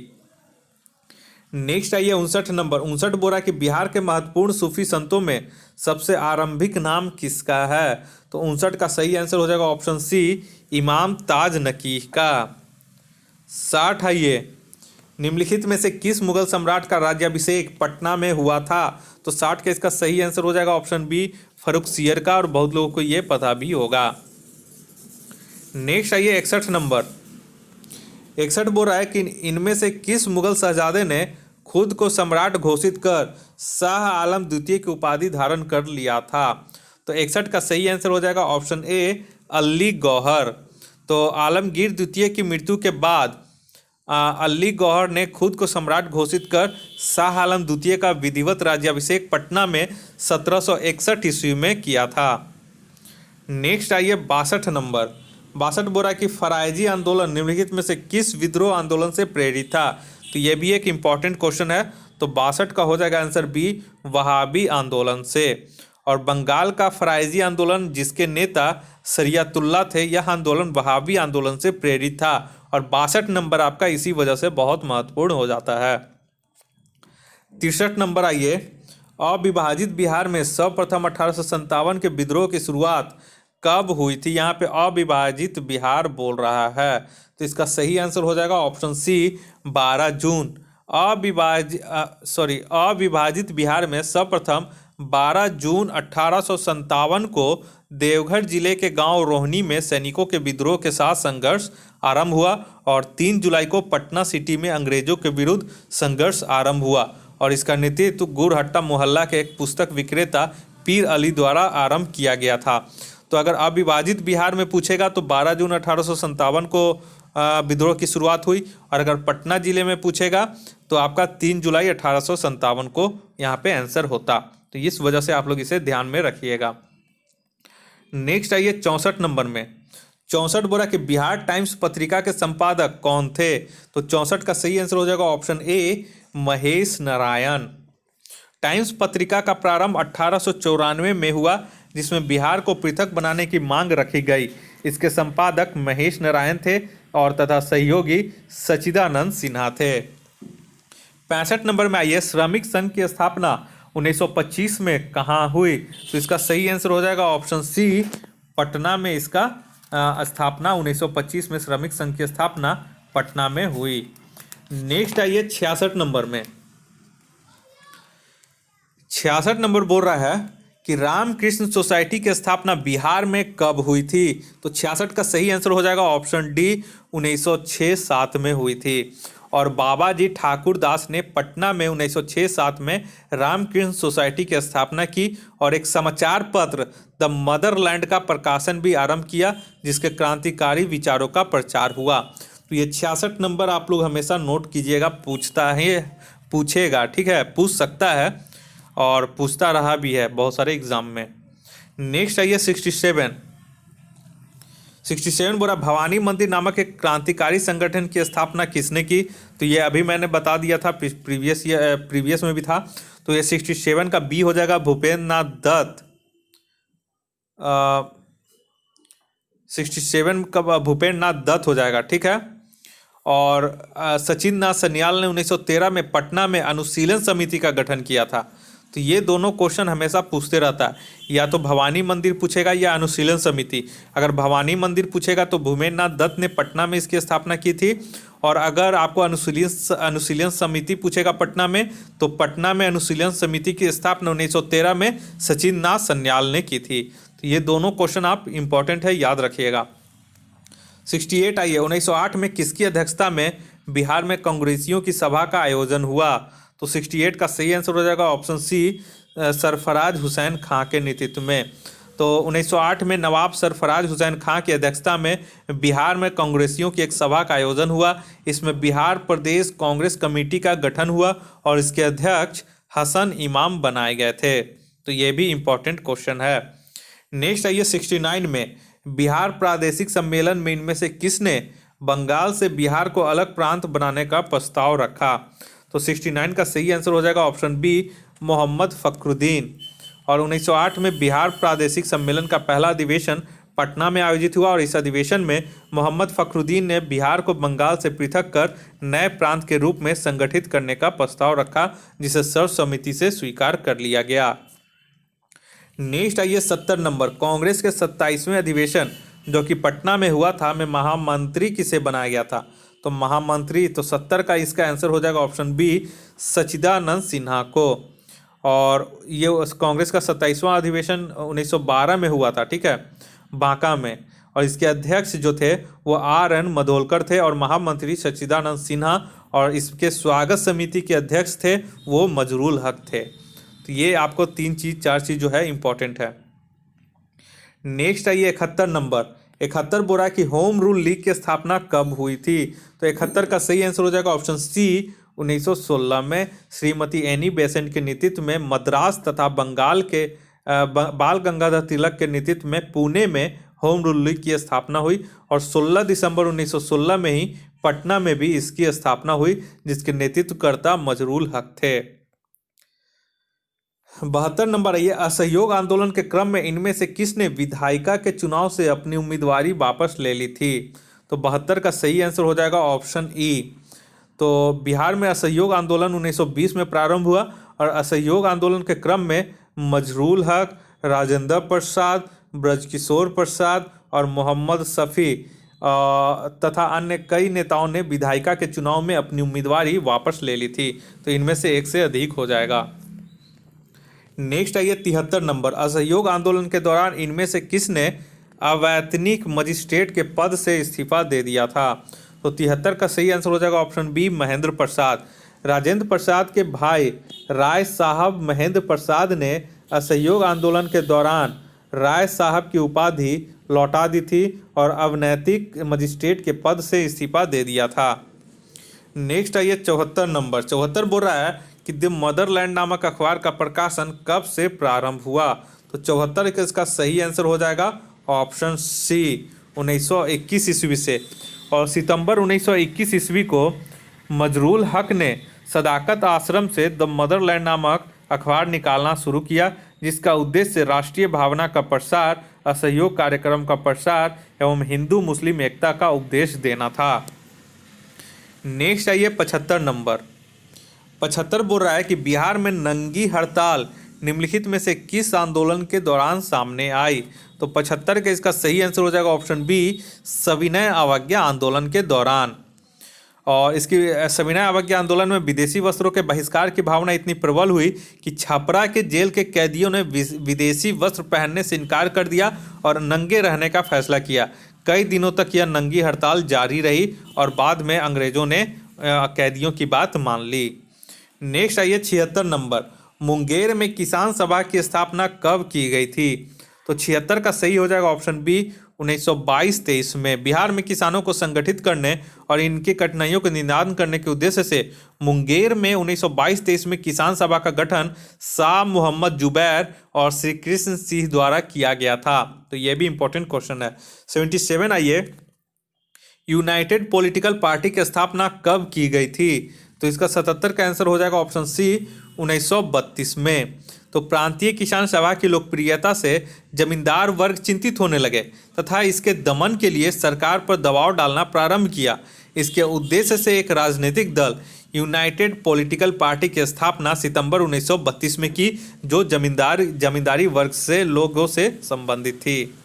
नेक्स्ट आइए 59 नंबर। 59 बोला कि बिहार के महत्वपूर्ण सूफी संतों में सबसे आरंभिक नाम किसका है? तो 59 का सही आंसर हो जाएगा ऑप्शन सी, इमाम ताज नकीह का। 60 आइए, निम्नलिखित में से किस मुगल सम्राट का राज्याभिषेक पटना में हुआ था? तो 60 का इसका सही आंसर हो जाएगा ऑप्शन बी, फर्रुखसियर का, और बहुत लोगों को ये पता भी होगा। नेक्स्ट आइए 61 नंबर। 61 बोल रहा है कि इनमें से किस मुगल शहजादे ने खुद को सम्राट घोषित कर शाह आलम द्वितीय की उपाधि धारण कर लिया था? तो 61 का सही आंसर हो जाएगा ऑप्शन ए, अली गौहर। तो आलमगीर द्वितीय की मृत्यु के बाद अली गौहर ने खुद को सम्राट घोषित कर शाह आलम द्वितीय का विधिवत राज्याभिषेक पटना में 1761 ईस्वी में किया था। नेक्स्ट आइए 62 नंबर। 62 बोला कि फरायजी आंदोलन निम्नलिखित में से किस विद्रोह आंदोलन से प्रेरित था? तो ये भी एक इम्पॉर्टेंट क्वेश्चन है। तो 62 का हो जाएगा आंसर बी, वहाबी आंदोलन से। और बंगाल का फरायजी आंदोलन जिसके नेता शरियतुल्लाह थे, यह आंदोलन वहाबी आंदोलन से प्रेरित था। और 62 नंबर आपका इसी वजह से बहुत महत्वपूर्ण हो जाता है। 63 नंबर आइए, अविभाजित बिहार में सर्वप्रथम 1857 के विद्रोह की शुरुआत कब हुई थी? यहाँ पे अविभाजित बिहार बोल रहा है, तो इसका सही आंसर हो जाएगा ऑप्शन सी, 12 जून। अविभाजित बिहार में सर्वप्रथम 12 जून 1857 को देवघर जिले के गांव रोहनी में सैनिकों के विद्रोह के साथ संघर्ष आरंभ हुआ और 3 जुलाई को पटना सिटी में अंग्रेजों के विरुद्ध संघर्ष आरंभ हुआ। और इसका नेतृत्व गुरहट्टा मोहल्ला के एक पुस्तक विक्रेता पीर अली द्वारा आरंभ किया गया था। तो अगर अविभाजित बिहार में पूछेगा तो 12 जून 1857 को विद्रोह की शुरुआत हुई, और अगर पटना जिले में पूछेगा तो आपका 3 जुलाई 1857 को यहाँ पे आंसर होता। तो इस वजह से आप लोग इसे ध्यान में रखिएगा। नेक्स्ट आइए 64 नंबर में। 64 बोला कि बिहार टाइम्स पत्रिका के संपादक कौन थे? तो 64 का सही आंसर हो जाएगा option A, Mahesh Narayan. Times पत्रिका का प्रारंभ 1894 में हुआ, जिसमें बिहार को पृथक बनाने की मांग रखी गई। इसके संपादक महेश नारायण थे और तथा सहयोगी सच्चिदानंद सिन्हा थे। 65 नंबर में आइए, श्रमिक संघ की स्थापना 1925 में कहाँ हुई? तो इसका सही आंसर हो जाएगा ऑप्शन सी, पटना में इसका स्थापना 1925 में श्रमिक संघ की स्थापना पटना में हुई। नेक्स्ट आइए 66 नंबर में। 66 नंबर बोल रहा है कि रामकृष्ण सोसाइटी की स्थापना बिहार में कब हुई थी? तो 66 का सही आंसर हो जाएगा ऑप्शन डी, 1906-07 में हुई थी। और बाबा जी ठाकुर दास ने पटना में 1906-07 में रामकृष्ण सोसाइटी की स्थापना की और एक समाचार पत्र द मदरलैंड का प्रकाशन भी आरंभ किया, जिसके क्रांतिकारी विचारों का प्रचार हुआ। तो ये 66 नंबर आप लोग हमेशा नोट कीजिएगा, पूछेगा, ठीक है, पूछ सकता है और पूछता रहा भी है बहुत सारे एग्जाम में। नेक्स्ट आइए 67 बोला भवानी मंदिर नामक एक क्रांतिकारी संगठन की स्थापना किसने की? तो ये अभी मैंने बता दिया था, प्रीवियस में भी था। तो ये 67 का बी हो जाएगा, भूपेंद्र नाथ दत्त। 67 का भूपेंद्र नाथ दत्त हो जाएगा, ठीक है। और सचिन नाथ सन्याल ने 1913 में पटना में अनुशीलन समिति का गठन किया था। तो ये दोनों क्वेश्चन हमेशा पूछते रहता है, या तो भवानी मंदिर पूछेगा या अनुशीलन समिति। अगर भवानी मंदिर पूछेगा तो भूपेंद्र नाथ दत्त ने पटना में इसकी स्थापना की थी, और अगर आपको अनुशीलन समिति पूछेगा पटना में, तो पटना में अनुशीलन समिति की स्थापना 1913 में सचिन नाथ सन्याल ने की थी। तो ये दोनों क्वेश्चन आप इंपॉर्टेंट है, याद रखिएगा। 68 आइए, 1908 में किसकी अध्यक्षता में बिहार में कांग्रेसियों की सभा का आयोजन हुआ? तो 68 का सही आंसर हो जाएगा ऑप्शन सी, सरफराज हुसैन खां के नेतृत्व में। तो 1908 में नवाब सरफराज हुसैन खां की अध्यक्षता में बिहार में कांग्रेसियों की एक सभा का आयोजन हुआ। इसमें बिहार प्रदेश कांग्रेस कमेटी का गठन हुआ और इसके अध्यक्ष हसन इमाम बनाए गए थे। तो ये भी इम्पोर्टेंट क्वेश्चन है। नेक्स्ट आइए 69 में, बिहार प्रादेशिक सम्मेलन में इनमें से किसने बंगाल से बिहार को अलग प्रांत बनाने का प्रस्ताव रखा? तो 69 का सही आंसर हो जाएगा ऑप्शन बी, मोहम्मद फखरुद्दीन। और 1908 में बिहार प्रादेशिक सम्मेलन का पहला अधिवेशन पटना में आयोजित हुआ और इस अधिवेशन में मोहम्मद फखरुद्दीन ने बिहार को बंगाल से पृथक कर नए प्रांत के रूप में संगठित करने का प्रस्ताव रखा, जिसे सर्वसम्मति से स्वीकार कर लिया गया। नेक्स्ट आइए 70 नंबर, कांग्रेस के 27वें अधिवेशन जो कि पटना में हुआ था में महामंत्री किसे बनाया गया था? तो महामंत्री तो 70 का इसका आंसर हो जाएगा ऑप्शन बी, सच्चिदानंद सिन्हा को। और ये कांग्रेस का 27वां अधिवेशन 1912 में हुआ था, ठीक है, बांका में। और इसके अध्यक्ष जो थे वो RN मधोलकर थे और महामंत्री सच्चिदानंद सिन्हा, और इसके स्वागत समिति के अध्यक्ष थे वो मजरूल हक थे। तो ये आपको 4 चीज जो है इंपॉर्टेंट है। नेक्स्ट आइए 71 नंबर, 71 बोला कि होम रूल लीग की स्थापना कब हुई थी? तो 71 का सही आंसर हो जाएगा ऑप्शन सी, 1916 में श्रीमती एनी बेसेंट के नेतृत्व में मद्रास तथा बंगाल के बाल गंगाधर तिलक के नेतृत्व में पुणे में होम रूल लीग की स्थापना हुई, और 16 दिसंबर 1916 में ही पटना में भी इसकी स्थापना हुई, जिसके नेतृत्वकर्ता मजरूल हक थे। 72 नंबर है ये, असहयोग आंदोलन के क्रम में इनमें से किसने विधायिका के चुनाव से अपनी उम्मीदवारी वापस ले ली थी? तो 72 का सही आंसर हो जाएगा ऑप्शन ई। तो बिहार में असहयोग आंदोलन 1920 में प्रारंभ हुआ, और असहयोग आंदोलन के क्रम में मजरूल हक, राजेंद्र प्रसाद, ब्रजकिशोर प्रसाद और मोहम्मद शफी तथा अन्य कई नेताओं ने विधायिका के चुनाव में अपनी उम्मीदवारी वापस ले ली थी। तो इनमें से एक से अधिक हो जाएगा। नेक्स्ट आइए 73 नंबर, असहयोग आंदोलन के दौरान इनमें से किसने अवैतनिक मजिस्ट्रेट के पद से इस्तीफा दे दिया था? तो 73 का सही आंसर हो जाएगा ऑप्शन बी, महेंद्र प्रसाद। राजेंद्र प्रसाद के भाई राय साहब महेंद्र प्रसाद ने असहयोग आंदोलन के दौरान राय साहब की उपाधि लौटा दी थी और अवैतनिक मजिस्ट्रेट के पद से इस्तीफा दे दिया था। नेक्स्ट आइए 74 नंबर, 74 बोल रहा है कि द मदरलैंड नामक अखबार का प्रकाशन कब से प्रारंभ हुआ? तो 74 का इसका सही आंसर हो जाएगा ऑप्शन सी, 1921 ईस्वी से। और सितंबर 1921 ईस्वी को मजरूल हक ने सदाकत आश्रम से द मदरलैंड नामक अखबार निकालना शुरू किया, जिसका उद्देश्य राष्ट्रीय भावना का प्रसार, असहयोग कार्यक्रम का प्रसार एवं हिंदू मुस्लिम एकता का उपदेश देना था। नेक्स्ट आइए 75 नंबर, 75 बोल रहा है कि बिहार में नंगी हड़ताल निम्नलिखित में से किस आंदोलन के दौरान सामने आई? तो 75 का इसका सही आंसर हो जाएगा ऑप्शन बी, सविनय अवज्ञा आंदोलन के दौरान। और इसकी सविनय अवज्ञा आंदोलन में विदेशी वस्त्रों के बहिष्कार की भावना इतनी प्रबल हुई कि छपरा के जेल के कैदियों ने विदेशी वस्त्र पहनने से इनकार कर दिया और नंगे रहने का फैसला किया। कई दिनों तक यह नंगी हड़ताल जारी रही और बाद में अंग्रेजों ने कैदियों की बात मान ली। नेक्स्ट आइए 76 नंबर, मुंगेर में किसान सभा की स्थापना कब की गई थी? तो 76 का सही हो जाएगा ऑप्शन बी, 1922-23 में। बिहार में किसानों को संगठित करने और इनकी कठिनाइयों का निदान करने के उद्देश्य से मुंगेर में 1922-23 में किसान सभा का गठन शाह मोहम्मद जुबैर और श्री कृष्ण सिंह द्वारा किया गया था। तो यह भी इंपॉर्टेंट क्वेश्चन है। 77 आइए, यूनाइटेड पॉलिटिकल पार्टी की स्थापना कब की गई थी? तो इसका 77 का आंसर हो जाएगा ऑप्शन सी, 1932 में। तो प्रांतीय किसान सभा की लोकप्रियता से जमींदार वर्ग चिंतित होने लगे तथा इसके दमन के लिए सरकार पर दबाव डालना प्रारंभ किया। इसके उद्देश्य से एक राजनीतिक दल यूनाइटेड पॉलिटिकल पार्टी की स्थापना सितंबर 1932 में की, जो जमींदारी वर्ग से लोगों से संबंधित थी।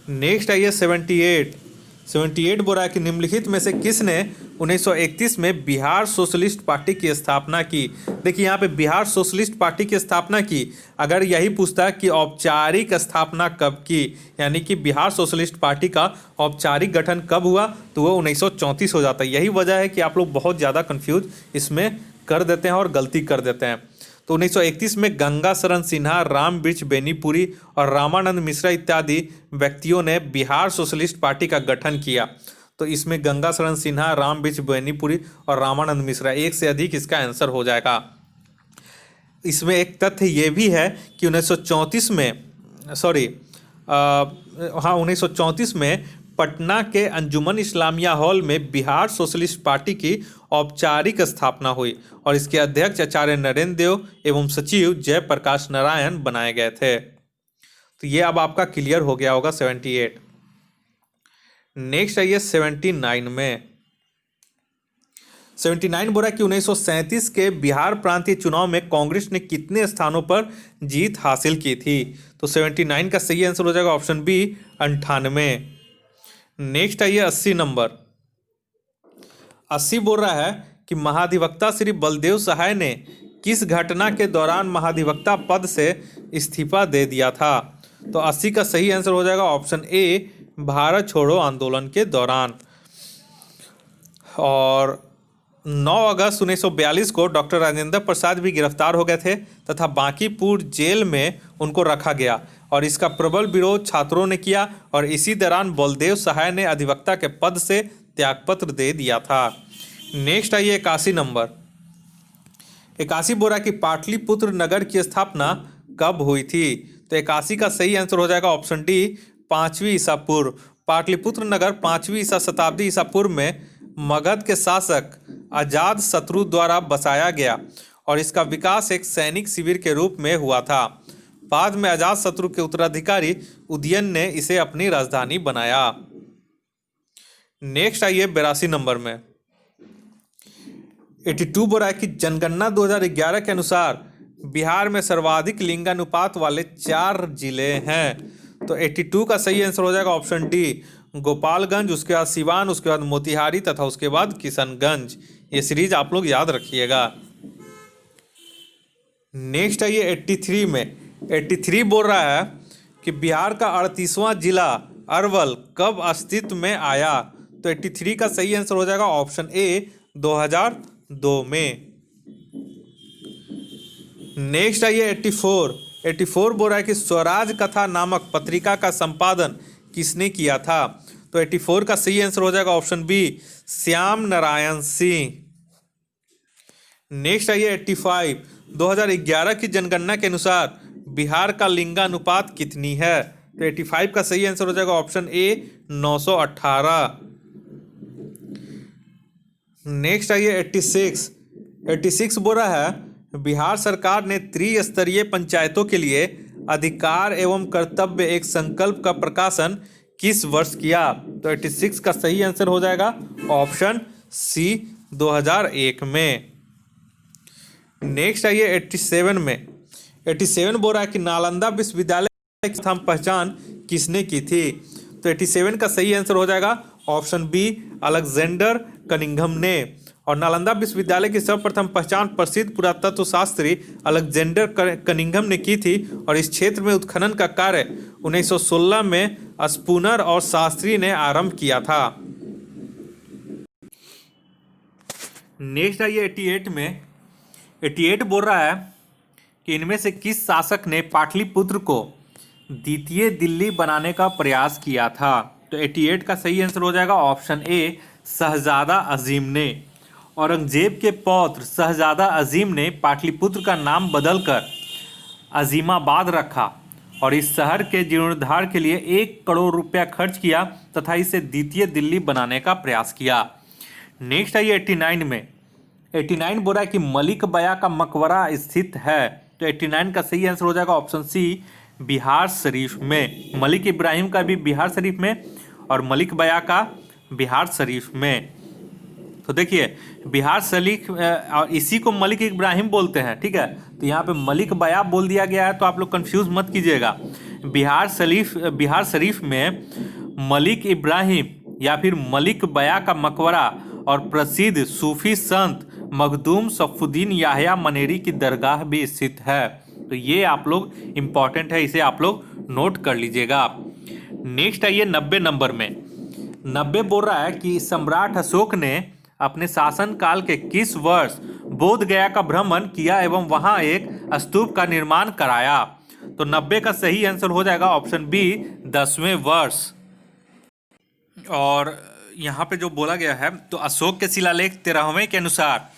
नेक्स्ट आइए 78 बोल रहा है कि निम्नलिखित में से किसने 1931 में बिहार सोशलिस्ट पार्टी की स्थापना की? देखिए यहाँ पे बिहार सोशलिस्ट पार्टी की स्थापना की, अगर यही पूछता कि औपचारिक स्थापना कब की, यानी कि बिहार सोशलिस्ट पार्टी का औपचारिक गठन कब हुआ, तो वो 1934 हो जाता है। यही वजह है कि आप लोग बहुत ज़्यादा कंफ्यूज इसमें कर देते हैं और गलती कर देते हैं। तो 1931 में गंगा शरण सिन्हा, राम वृक्ष बेनीपुरी और रामानंद मिश्रा इत्यादि व्यक्तियों ने बिहार सोशलिस्ट पार्टी का गठन किया। तो इसमें गंगा शरण सिन्हा, राम वृक्ष बेनीपुरी और रामानंद मिश्रा, एक से अधिक इसका आंसर हो जाएगा। इसमें एक तथ्य ये भी है कि 1934 में पटना के अंजुमन इस्लामिया हॉल में बिहार सोशलिस्ट पार्टी की औपचारिक स्थापना हुई और इसके अध्यक्ष आचार्य नरेंद्र देव एवं सचिव जयप्रकाश नारायण बनाए गए थे। तो ये अब आपका क्लियर हो गया होगा 78। नेक्स्ट आइए 79 में। 79 बोला कि 1937 के बिहार प्रांतीय चुनाव में कांग्रेस ने कितने स्थानों पर जीत हासिल की थी? तो 79 का सही आंसर हो जाएगा ऑप्शन बी 98। नेक्स्ट आइए 80 नंबर। 80 बोल रहा है कि महाधिवक्ता श्री बलदेव सहाय ने किस घटना के दौरान महाधिवक्ता पद से इस्तीफा दे दिया था? तो 80 का सही आंसर हो जाएगा ऑप्शन ए भारत छोड़ो आंदोलन के दौरान। और 9 अगस्त 1942 को डॉक्टर राजेंद्र प्रसाद भी गिरफ्तार हो गए थे तथा बांकीपुर जेल में उनको रखा गया और इसका प्रबल विरोध छात्रों ने किया और इसी दौरान बलदेव सहाय ने अधिवक्ता के पद से त्यागपत्र दे दिया था। नेक्स्ट आइए 81 नंबर। 81 बोला कि पाटलिपुत्र नगर की स्थापना कब हुई थी? तो 81 का सही आंसर हो जाएगा ऑप्शन डी 5वीं ईसा पूर्व। पाटलिपुत्र नगर 5वीं ईसा शताब्दी ईसा पूर्व में मगध के शासक अजात शत्रु द्वारा बसाया गया और इसका विकास एक सैनिक शिविर के रूप में हुआ था। बाद में अजात शत्रु के उत्तराधिकारी उदयन ने इसे अपनी राजधानी बनाया। नेक्स्ट आइए 82 नंबर में। 82 बोला है कि जनगणना 2011 के अनुसार बिहार में सर्वाधिक लिंगानुपात वाले 4 जिले हैं। तो 82 का सही आंसर हो जाएगा ऑप्शन डी गोपालगंज, उसके बाद सिवान, उसके बाद मोतिहारी तथा उसके बाद किशनगंज। ये सीरीज आप लोग याद रखिएगा। नेक्स्ट आइए 83 में। 83 बोल रहा है कि बिहार का 38वां जिला अरवल कब अस्तित्व में आया? तो 83 का सही आंसर हो जाएगा ऑप्शन ए 2002 में। नेक्स्ट आइए 84। 84 बोल रहा है कि स्वराज कथा नामक पत्रिका का संपादन किसने किया था? तो 84 का सही आंसर हो जाएगा option B Shyam Narayan Singh. Next आइए 85। 2011 की जनगणना के अनुसार बिहार का लिंगानुपात कितनी है? तो 85 का सही आंसर हो जाएगा ऑप्शन ए 918। नेक्स्ट आइए 86। 86 बोल रहा है बिहार सरकार ने त्रिस्तरीय पंचायतों के लिए अधिकार एवं कर्तव्य एक संकल्प का प्रकाशन किस वर्ष किया? तो 86 का सही आंसर हो जाएगा ऑप्शन सी 2001 में। नेक्स्ट आइए 87 में। 87 बोल रहा है कि नालंदा विश्वविद्यालय की प्रथम पहचान किसने की थी? तो 87 का सही आंसर हो जाएगा ऑप्शन बी अलेक्जेंडर कनिंघम ने। और नालंदा विश्वविद्यालय की सर्वप्रथम पहचान प्रसिद्ध पुरातत्व शास्त्री अलेक्जेंडर कनिंघम ने की थी और इस क्षेत्र में उत्खनन का कार्य 1916 में स्पूनर और शास्त्री ने आरंभ किया था। नेक्स्ट आइए 88 में। 88 बोल रहा है कि इनमें से किस शासक ने पाटलिपुत्र को द्वितीय दिल्ली बनाने का प्रयास किया था? तो 88 का सही आंसर हो जाएगा ऑप्शन ए शहजादा अजीम ने। औरंगजेब के पौत्र शहजादा अजीम ने पाटलिपुत्र का नाम बदलकर अजीमाबाद रखा और इस शहर के जीर्णोद्धार के लिए 1 करोड़ रुपया खर्च किया तथा इसे द्वितीय दिल्ली बनाने का प्रयास किया। नेक्स्ट आइए 89 में। 89 बोला कि मलिक बया का मकबरा स्थित है। तो 89 का सही आंसर हो जाएगा ऑप्शन सी बिहार शरीफ में। मलिक इब्राहिम का भी बिहार शरीफ में और मलिक बया का बिहार शरीफ में। तो देखिए बिहार शरीफ और इसी को मलिक इब्राहिम बोलते हैं, ठीक है। तो यहाँ पे मलिक बया बोल दिया गया है तो आप लोग कंफ्यूज मत कीजिएगा। बिहार शरीफ में मलिक इब्राहिम या फिर मलिक बया का मकबरा और प्रसिद्ध सूफी संत मखदूम सफुद्दीन याह्या मनेरी की दरगाह भी स्थित है। तो ये आप लोग इम्पॉर्टेंट है, इसे आप लोग नोट कर लीजिएगा। नेक्स्ट आइए 90 नंबर में। 90 बोल रहा है कि सम्राट अशोक ने अपने शासनकाल के किस वर्ष बोध गया का भ्रमण किया एवं वहां एक स्तूप का निर्माण कराया? तो 90 का सही आंसर हो जाएगा ऑप्शन बी 10वें वर्ष। और यहाँ पे जो बोला गया है तो अशोक के शिलालेख 13वें के अनुसार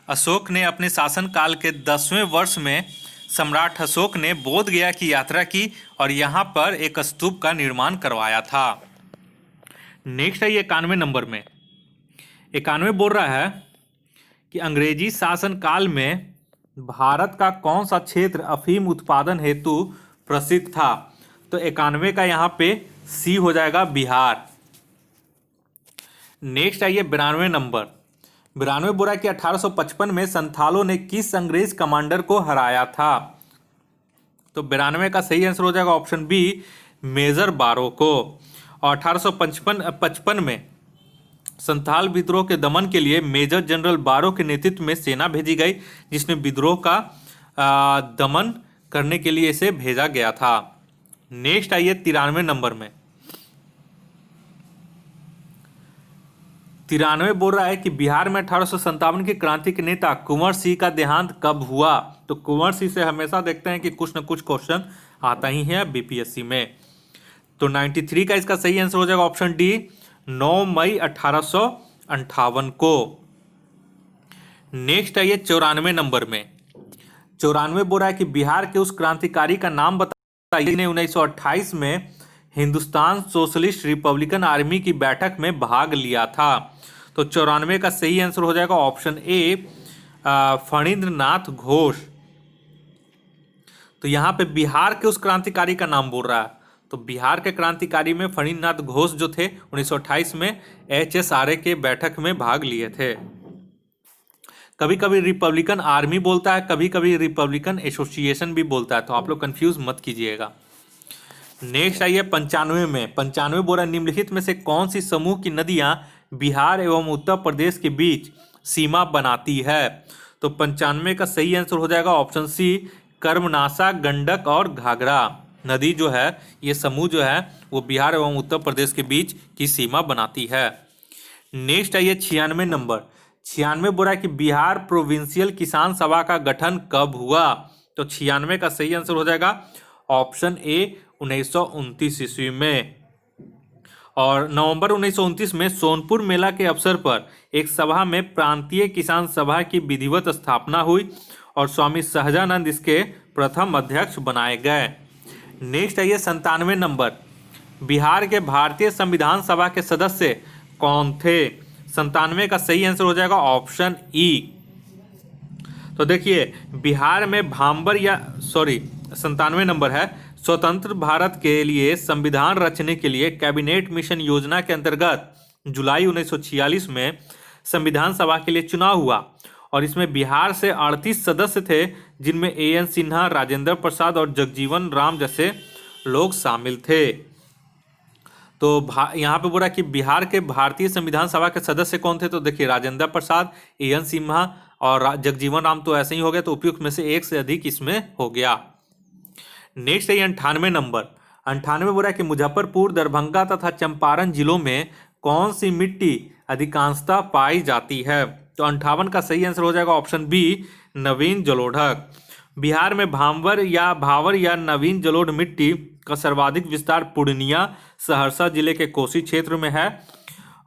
अशोक ने अपने शासनकाल के 10वें वर्ष में सम्राट अशोक ने बोध गया की यात्रा की और यहाँ पर एक स्तूप का निर्माण करवाया था। नेक्स्ट है 91 नंबर में। 91 बोल रहा है कि अंग्रेजी शासन काल में भारत का कौन सा क्षेत्र अफीम उत्पादन हेतु प्रसिद्ध था? तो 91 का यहाँ पे सी हो जाएगा बिहार। नेक्स्ट आइए 92 नंबर। 92 बोला कि 1855 में संथालों ने किस अंग्रेज कमांडर को हराया था? तो 92 का सही आंसर हो जाएगा ऑप्शन बी, मेजर बारो को। और 1855 में संथाल विद्रोह के दमन के लिए मेजर जनरल बारो के नेतृत्व में सेना भेजी गई, जिसमें विद्रोह का दमन करने के लिए इसे भेजा गया था। नेक्स्ट आइए 93 नंबर में। 93 बोल रहा है कि बिहार में 1857 की क्रांति के नेता कुंवर सिंह का देहांत कब हुआ? तो कुंवर सिंह से हमेशा देखते हैं कि कुछ न कुछ क्वेश्चन आता ही है बीपीएससी में। तो 93 का इसका सही आंसर हो जाएगा ऑप्शन डी, 9 मई 1858 को। नेक्स्ट आइए 94 नंबर में। 94 बोल रहा है कि बिहार के उस क्रांतिकारी का नाम बताइए जिसने 1928 में हिंदुस्तान सोशलिस्ट रिपब्लिकन आर्मी की बैठक में भाग लिया था। तो 94 का सही आंसर हो जाएगा ऑप्शन ए, फणींद्र नाथ घोष। तो यहाँ पे बिहार के उस क्रांतिकारी का नाम बोल रहा है, तो बिहार के क्रांतिकारी में फणींद्र नाथ घोष जो थे 1928 में HSRA के बैठक में भाग लिए थे। कभी कभी रिपब्लिकन आर्मी बोलता है, कभी कभी रिपब्लिकन एसोसिएशन भी बोलता है, तो आप लोग कंफ्यूज मत कीजिएगा। नेक्स्ट आइए 95 में। 95 बोला निम्नलिखित में से कौन सी समूह की नदियां बिहार एवं उत्तर प्रदेश के बीच सीमा बनाती है? तो 95 का सही आंसर हो जाएगा ऑप्शन सी, कर्मनाशा, गंडक और घाघरा नदी जो है, ये समूह जो है वो बिहार एवं उत्तर प्रदेश के बीच की सीमा बनाती है। नेक्स्ट आइए 96 नंबर। 96 बोला कि बिहार प्रोविंशियल किसान सभा का गठन कब हुआ? तो 96 का सही आंसर हो जाएगा ऑप्शन ए, 1929 ईस्वी में। और नवंबर 1929 में सोनपुर मेला के अवसर पर एक सभा में प्रांतीय किसान सभा की विधिवत स्थापना हुई और स्वामी सहजानंद इसके प्रथम अध्यक्ष बनाए गए। नेक्स्ट आइए 97 नंबर। बिहार के भारतीय संविधान सभा के सदस्य कौन थे? 97 का सही आंसर हो जाएगा ऑप्शन ई। तो देखिए बिहार में 97 नंबर है। स्वतंत्र भारत के लिए संविधान रचने के लिए कैबिनेट मिशन योजना के अंतर्गत जुलाई 1946 में संविधान सभा के लिए चुनाव हुआ और इसमें बिहार से 38 सदस्य थे, जिनमें AN सिन्हा, राजेंद्र प्रसाद और जगजीवन राम जैसे लोग शामिल थे। तो यहाँ पे बोला कि बिहार के भारतीय संविधान सभा के सदस्य कौन थे? तो देखिए राजेंद्र प्रसाद, AN सिन्हा और जगजीवन राम तो ऐसे ही हो गए, तो उपयुक्त में से एक से अधिक इसमें हो गया। नेक्स्ट है 98 नंबर। 98 बोला कि मुजफ्फरपुर, दरभंगा तथा चंपारण जिलों में कौन सी मिट्टी अधिकांशतः पाई जाती है? तो 58 का सही आंसर हो जाएगा ऑप्शन बी, नवीन जलोढ़। बिहार में भावर या नवीन जलोढ़ मिट्टी का सर्वाधिक विस्तार पूर्णिया, सहरसा जिले के कोसी क्षेत्र में है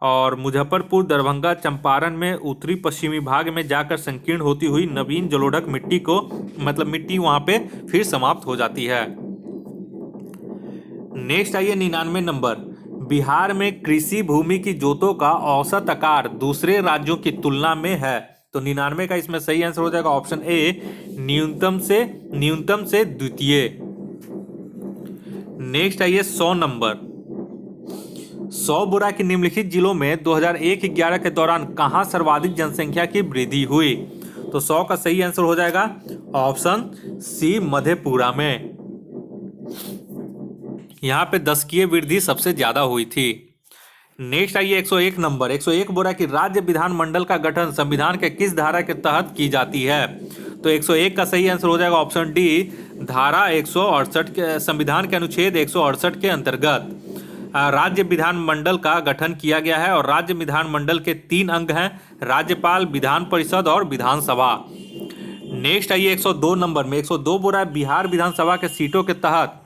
और मुजफ्फरपुर, दरभंगा, चंपारण में उत्तरी पश्चिमी भाग में जाकर संकीर्ण होती हुई नवीन जलोढ़ मिट्टी को मिट्टी वहां पे फिर समाप्त हो जाती है। नेक्स्ट आइए 99 नंबर। बिहार में कृषि भूमि की जोतों का औसत आकार दूसरे राज्यों की तुलना में है। तो 99 का इसमें सही आंसर हो जाएगा ऑप्शन ए, न्यूनतम से द्वितीय। नेक्स्ट आइए 100 नंबर। 100 बोरा के निम्नलिखित जिलों में 2001-11 के दौरान कहां सर्वाधिक जनसंख्या की वृद्धि हुई? तो 100 का सही आंसर हो जाएगा ऑप्शन सी, मधेपुरा में। यहां पे 10 की वृद्धि सबसे ज्यादा हुई थी। नेक्स्ट आइए 101 नंबर। 101 बोला कि राज्य विधानमंडल का गठन संविधान के किस धारा के तहत की जाती है? तो 101 का सही आंसर हो जाएगा ऑप्शन डी, धारा 168 के संविधान के अनुच्छेद 168 के अंतर्गत राज्य विधानमंडल का गठन किया गया है और राज्य विधानमंडल के 3 अंग हैं, राज्यपाल, विधान परिषद और विधानसभा। नेक्स्ट आइए 102 नंबर में। 102 बोला बिहार विधानसभा के सीटों के तहत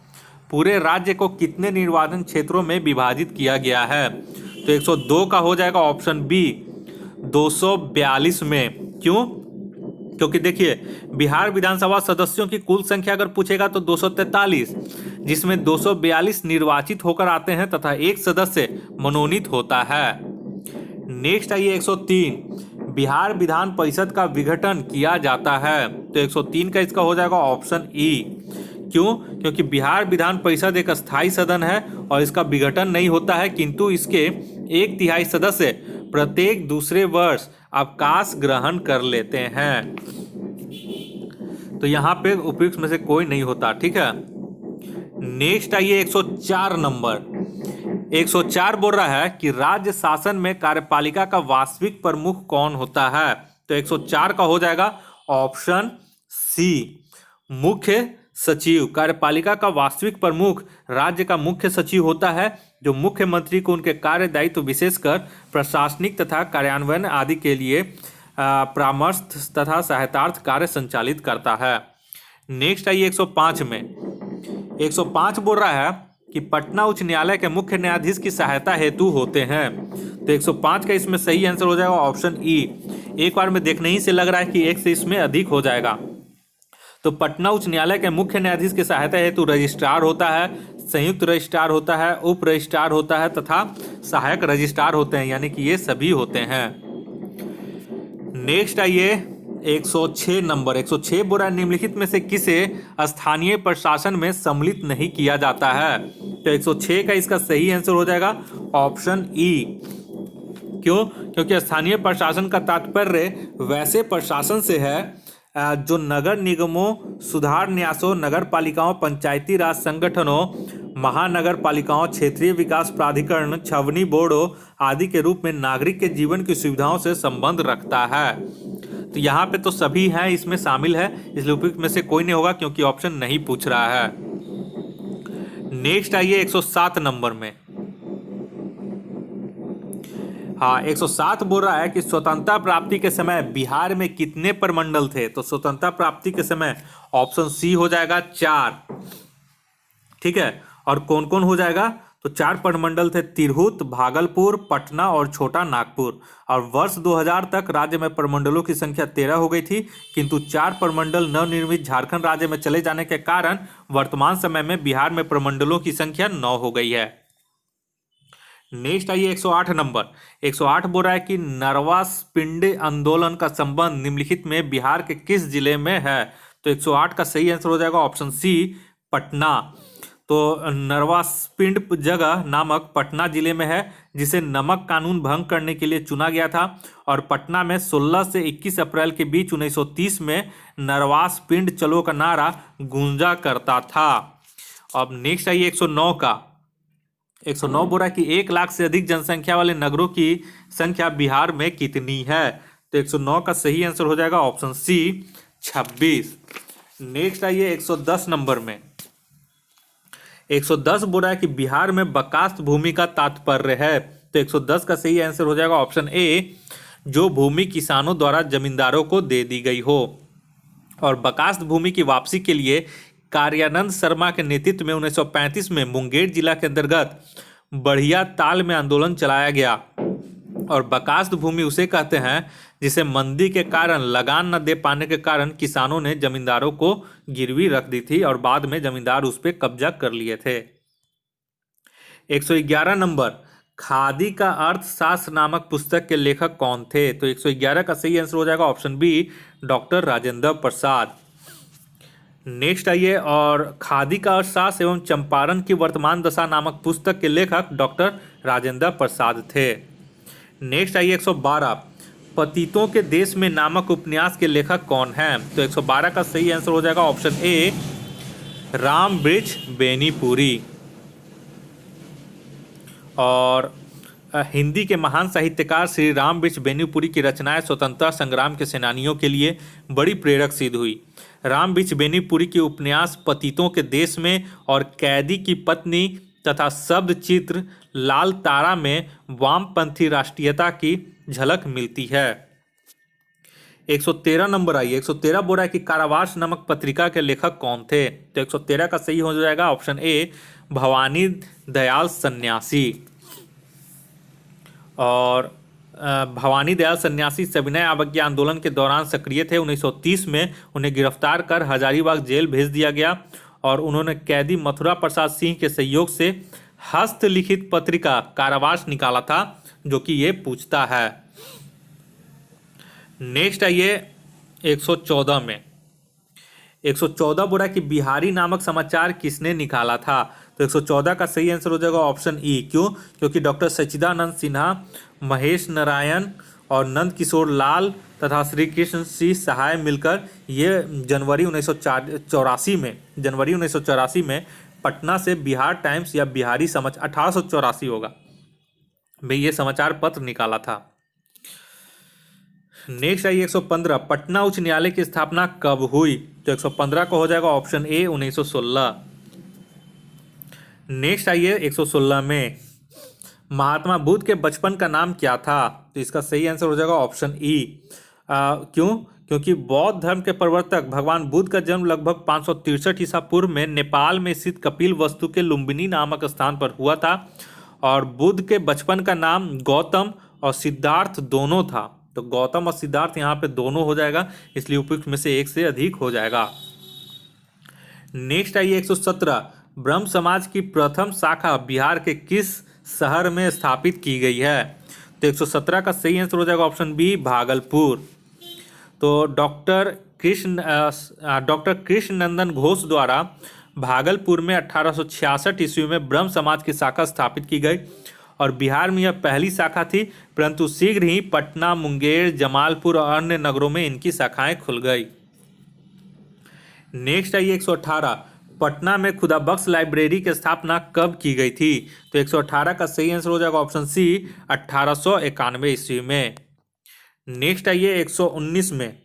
पूरे राज्य को कितने निर्वाचन क्षेत्रों में विभाजित किया गया है? तो 102 का हो जाएगा ऑप्शन बी, 242 में। क्यों? क्योंकि देखिए बिहार विधानसभा सदस्यों की कुल संख्या अगर पूछेगा तो 243, जिसमें 242 निर्वाचित होकर आते हैं तथा एक सदस्य मनोनीत होता है। नेक्स्ट आइए 103, बिहार विधान परिषद का विघटन किया जाता है। तो 103 का इसका हो जाएगा ऑप्शन ई। क्यों? क्योंकि बिहार विधान परिषद एक स्थायी सदन है और इसका विघटन नहीं होता है, किंतु इसके 1/3 सदस्य प्रत्येक दूसरे वर्ष अवकाश ग्रहण कर लेते हैं। तो यहाँ पे उपयुक्त में से कोई नहीं होता। ठीक है, नेक्स्ट आइए 104 नंबर। 104 बोल रहा है कि राज्य शासन में कार्यपालिका का वास्तविक प्रमुख कौन होता है? तो 104 का हो जाएगा ऑप्शन सी, मुख्य सचिव। कार्यपालिका का वास्तविक प्रमुख राज्य का मुख्य सचिव होता है, जो मुख्यमंत्री को उनके कार्य दायित्व विशेषकर प्रशासनिक तथा कार्यान्वयन आदि के लिए परामर्श तथा सहायतार्थ कार्य संचालित करता है। नेक्स्ट आइए 105 में। 105 बोल रहा है कि पटना उच्च न्यायालय के मुख्य न्यायाधीश की सहायता हेतु होते हैं। तो 105 का इसमें सही आंसर हो जाएगा ऑप्शन ई। एक बार में देखने ही से लग रहा है कि एक से इसमें अधिक हो जाएगा। तो पटना उच्च न्यायालय के मुख्य न्यायाधीश की सहायता हेतु रजिस्ट्रार होता है, संयुक्त रजिस्ट्रार होता है, उप रजिस्ट्रार होता है तथा सहायक रजिस्ट्रार होते हैं, यानी कि ये सभी होते हैं। नेक्स्ट आइए 106 नंबर। 106 बोल रहा है निम्नलिखित में से किसे स्थानीय प्रशासन में सम्मिलित नहीं किया जाता है? तो 106 का इसका सही आंसर हो जाएगा ऑप्शन ई। क्यों? क्योंकि स्थानीय प्रशासन का तात्पर्य वैसे प्रशासन से है जो नगर निगमों, सुधार न्यासों, नगर पालिकाओं, पंचायती राज संगठनों, महानगर पालिकाओं, क्षेत्रीय विकास प्राधिकरण, छावनी बोर्डों आदि के रूप में नागरिक के जीवन की सुविधाओं से संबंध रखता है। तो यहाँ पे तो सभी हैं इसमें शामिल है, इसलिए उपयुक्त में से कोई नहीं होगा क्योंकि ऑप्शन नहीं पूछ रहा है। नेक्स्ट आइए 107 नंबर में। हाँ, 107 बोल रहा है कि स्वतंत्रता प्राप्ति के समय बिहार में कितने प्रमंडल थे? तो स्वतंत्रता प्राप्ति के समय ऑप्शन सी हो जाएगा 4। ठीक है, और कौन कौन हो जाएगा? तो 4 प्रमंडल थे, तिरहुत, भागलपुर, पटना और छोटा नागपुर। और वर्ष 2000 तक राज्य में प्रमंडलों की संख्या 13 हो गई थी, किंतु 4 प्रमंडल नवनिर्मित झारखंड राज्य में चले जाने के कारण वर्तमान समय में बिहार में प्रमंडलों की संख्या 9 हो गई है। नेक्स्ट आइए 108 नंबर। 108 बोल रहा है कि नरवा पिंड आंदोलन का संबंध निम्नलिखित में बिहार के किस जिले में है? तो 108 का सही आंसर हो जाएगा ऑप्शन सी, पटना। तो नरवा पिंड जगह नामक पटना जिले में है, जिसे नमक कानून भंग करने के लिए चुना गया था। और पटना में 16 से 21 अप्रैल के बीच 1930 में नरवास पिंड चलो का नारा गूंजा करता था। अब नेक्स्ट आइए 109 का। 109 बोल रहा है कि 1 लाख से अधिक जनसंख्या वाले नगरों की संख्या बिहार में कितनी है? तो 109 का सही आंसर हो जाएगा ऑप्शन सी, 26। नेक्स्ट आइए 110 नंबर में। 110 बोल रहा है कि बिहार में बकास्त भूमि का तात्पर्य है। तो 110 का सही आंसर हो जाएगा ऑप्शन ए, जो भूमि किसानों द्वारा जमींदारों को दे दी गई हो। और बकास्त भूमि की वापसी के लिए कार्यानंद शर्मा के नेतृत्व में 1935 में मुंगेर जिला के अंतर्गत बढ़िया ताल में आंदोलन चलाया गया। और बकास्त भूमि उसे कहते हैं जिसे मंदी के कारण, लगान न दे पाने के कारण किसानों ने जमींदारों को गिरवी रख दी थी और बाद में जमींदार उस पर कब्जा कर लिए थे। 111 नंबर। खादी का अर्थशास्त्र नामक पुस्तक के लेखक कौन थे? तो 111 का सही आंसर हो जाएगा option B, doctor Rajendra Prasad. Next आइए, और खादी का अर्थशास्त्र एवं चंपारण की वर्तमान दशा नामक पुस्तक के लेखक डॉक्टर राजेंद्र प्रसाद थे। नेक्स्ट आइए 112, पतितों के देश में नामक उपन्यास के लेखक कौन हैं? तो 112 का सही आंसर हो जाएगा ऑप्शन ए, रामवृक्ष बेनीपुरी। और हिंदी के महान साहित्यकार श्री रामवृक्ष बेनीपुरी की रचनाएं स्वतंत्रता संग्राम के सेनानियों के लिए बड़ी प्रेरक सिद्ध हुई। रामवृक्ष बेनीपुरी के उपन्यास पतितों के देश में और कैदी की पत्नी तथा शब्द चित्र लाल तारा में वामपंथी राष्ट्रीयता की झलक मिलती है। 113 नंबर आइए। 113 बोल रहा है कि कारावास नामक पत्रिका के लेखक कौन थे? तो 113 का सही हो जाएगा ऑप्शन ए, भवानी दयाल सन्यासी। और भवानी दयाल सन्यासी सविनय अवज्ञा आंदोलन के दौरान सक्रिय थे। 1930 में उन्हें गिरफ्तार कर हजारीबाग जेल भेज दिया गया और उन्होंने कैदी मथुरा प्रसाद सिंह के सहयोग से हस्तलिखित पत्रिका कारावास निकाला था, जो कि ये पूछता है। नेक्स्ट आइए 114 में। 114 बोला कि बिहारी नामक समाचार किसने निकाला था? तो 114 का सही आंसर हो जाएगा ऑप्शन ई। क्यों? क्योंकि डॉक्टर सच्चिदानंद सिन्हा, महेश नारायण और नंद किशोर लाल तथा श्री कृष्ण सिंह सहाय मिलकर ये जनवरी 1984 में पटना से बिहार टाइम्स या बिहारी समाचार 1884 होगा भाई ये समाचार पत्र निकाला था। नेक्स्ट आई 115, पटना उच्च न्यायालय की स्थापना कब हुई? तो 115 का हो जाएगा ऑप्शन ए 1916। नेक्स्ट आइए 116 में, महात्मा बुद्ध के बचपन का नाम क्या था? तो इसका सही आंसर हो जाएगा ऑप्शन ई। क्यों? क्योंकि बौद्ध धर्म के प्रवर्तक भगवान बुद्ध का जन्म लगभग 563 ईसा पूर्व में नेपाल में स्थित कपिल वस्तु के लुम्बिनी नामक स्थान पर हुआ था और बुद्ध के बचपन का नाम गौतम और सिद्धार्थ दोनों था। तो गौतम और सिद्धार्थ यहाँ पे दोनों हो जाएगा, इसलिए उपयुक्त में से एक से अधिक हो जाएगा। नेक्स्ट आइए 117, ब्रह्म समाज की प्रथम शाखा बिहार के किस शहर में स्थापित की गई है? तो 117 का सही आंसर हो जाएगा ऑप्शन बी भागलपुर। तो डॉक्टर कृष्ण नंदन घोष द्वारा भागलपुर में 1866 ईस्वी में ब्रह्म समाज की शाखा स्थापित की गई और बिहार में यह पहली शाखा थी, परंतु शीघ्र ही पटना, मुंगेर, जमालपुर और अन्य नगरों में इनकी शाखाएं खुल गई। नेक्स्ट आई 118, पटना में खुदाबख्श लाइब्रेरी की स्थापना कब की गई थी? तो 118 का सही आंसर हो जाएगा ऑप्शन सी 1891 ईस्वी में। नेक्स्ट आइए 119 में,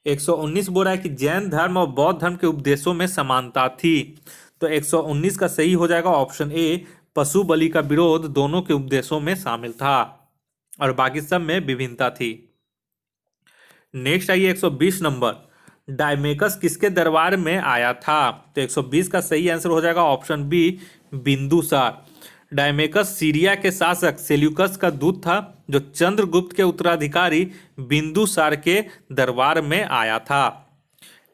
119 बोल रहा है कि जैन धर्म और बौद्ध धर्म के उपदेशों में समानता थी। तो 119 का सही हो जाएगा ऑप्शन ए, पशु बलि का विरोध दोनों के उपदेशों में शामिल था और बाकी सब में विभिन्नता थी। नेक्स्ट आइए 120 नंबर, डायमेकस किसके दरबार में आया था? तो 120 का सही आंसर हो जाएगा ऑप्शन बी बिंदुसार। डायमेकस सीरिया के शासक सेल्यूकस का दूत था जो चंद्रगुप्त के उत्तराधिकारी बिंदुसार के दरबार में आया था।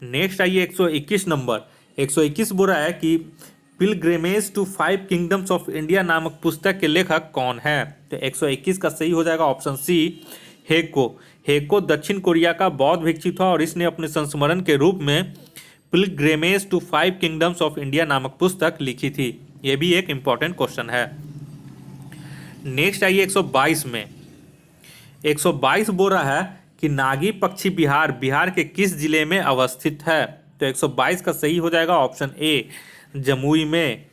नेक्स्ट आइए 121 नंबर, 121 बोल रहा है कि pilgrimage to 5 kingdoms of India नामक पुस्तक के लेखक कौन है? तो 121 का सही हो जाएगा ऑप्शन सी हेको। हेको दक्षिण कोरिया का बौद्ध भिक्षु था और इसने अपने संस्मरण के रूप में pilgrimage to 5 kingdoms of India नामक पुस्तक लिखी थी। यह भी एक इंपॉर्टेंट क्वेश्चन है। नेक्स्ट आइए 122 में, 122 बोल रहा है कि नागी पक्षी बिहार के किस जिले में अवस्थित है? तो 122 का सही हो जाएगा ऑप्शन ए जमुई में,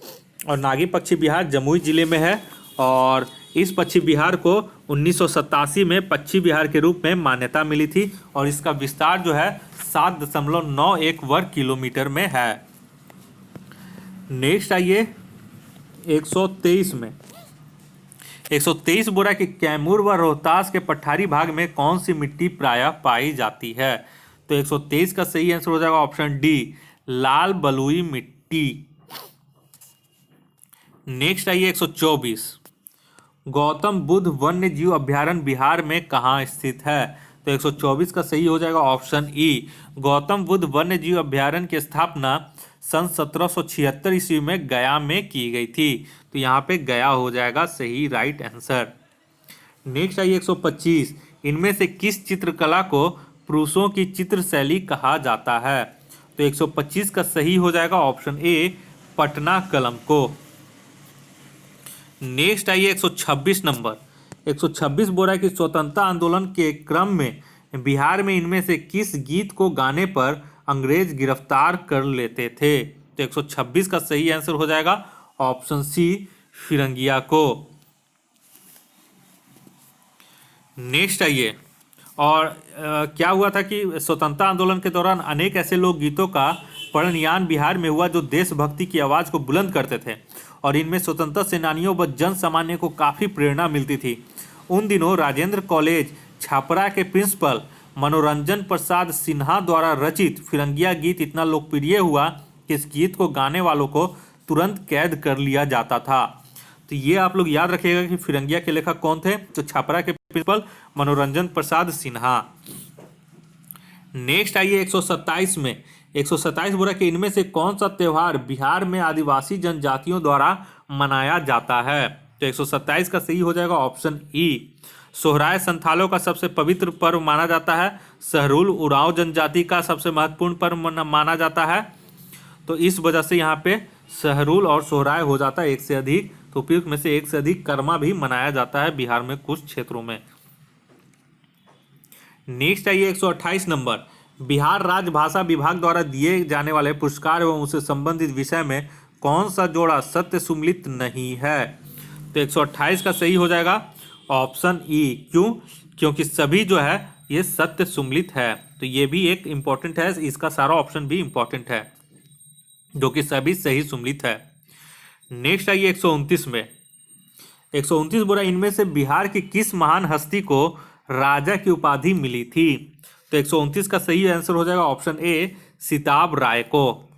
और नागी पक्षी बिहार जमुई जिले में है और इस पक्षी बिहार को 1987 में पक्षी बिहार के रूप में मान्यता मिली थी और इसका विस्तार जो है 7.91 वर्ग किलोमीटर में है। नेक्स्ट आइए 123 में, 123 बोला कि कैमूर व रोहतास के पठारी भाग में कौन सी मिट्टी प्रायः पाई जाती है? तो 123 का सही आंसर हो जाएगा ऑप्शन डी लाल बलुई मिट्टी। नेक्स्ट आइए 124, गौतम बुद्ध वन्य जीव अभ्यारण्य बिहार में कहाँ स्थित है? तो 124 का सही हो जाएगा ऑप्शन ई गौतम बुद्ध वन्य जीव अभ्यारण्य की स्थापना सन 1776 ईस्वी में गया में की गई थी। तो यहाँ पे गया हो जाएगा सही राइट आंसर। नेक्स्ट आइए 125, इनमें से किस चित्रकला को पुरुषों की चित्र शैली कहा जाता है? तो 125 का सही हो जाएगा ऑप्शन ए पटना कलम को। नेक्स्ट आइए 126 नंबर, 126 बोल रहा है कि स्वतंत्रता आंदोलन के क्रम में बिहार में इनमें से किस गीत को गाने पर अंग्रेज गिरफ्तार कर लेते थे? तो 126 का सही आंसर हो जाएगा ऑप्शन सी फिरंगिया को। नेक्स्ट आइए, और क्या हुआ था कि स्वतंत्रता आंदोलन के दौरान अनेक ऐसे लोक गीतों का परिणयान बिहार में हुआ जो देशभक्ति की आवाज़ को बुलंद करते थे और इनमें स्वतंत्रता सेनानियों व जन सामान्य को काफ़ी प्रेरणा मिलती थी। उन दिनों राजेंद्र कॉलेज छापरा के प्रिंसिपल मनोरंजन प्रसाद सिन्हा द्वारा रचित फिरंगिया गीत इतना लोकप्रिय हुआ कि इस गीत को गाने वालों को तुरंत कैद कर लिया जाता था। तो ये आप लोग याद रखिएगा कि फिरंगिया के लेखक कौन थे? तो छापरा के प्रिंसिपल मनोरंजन प्रसाद सिन्हा। नेक्स्ट आइए 127 में, 127 बोला कि इनमें से कौन सा त्यौहार बिहार में आदिवासी जनजातियों द्वारा मनाया जाता है? तो 127 का सही हो जाएगा ऑप्शन ई सोहराय संथालों का सबसे पवित्र पर्व माना जाता है। सहरुल उरांव जनजाति का सबसे महत्वपूर्ण पर्व माना जाता है। तो इस वजह से यहाँ पे सहरुल और सोहराय हो जाता है एक से अधिक। तो उपयुक्त में से एक से अधिक कर्मा भी मनाया जाता है बिहार में कुछ क्षेत्रों में। नेक्स्ट आइए 128 नंबर, बिहार राज्य भाषा विभाग द्वारा दिए जाने वाले पुरस्कार एवं उससे संबंधित विषय में कौन सा जोड़ा सत्य सुमिलित नहीं है? तो 128 का सही हो जाएगा ऑप्शन ई। क्यों? क्योंकि सभी जो है ये सत्य सुमिलित है। तो ये भी एक इंपॉर्टेंट है, इसका सारा ऑप्शन भी इंपॉर्टेंट है जो कि सभी सही सुमिलित है। नेक्स्ट आइए 129 में, 129 बोला इनमें से बिहार की किस महान हस्ती को राजा की उपाधि मिली थी? तो 129 का सही आंसर हो जाएगा ऑप्शन ए, सिताब राय को।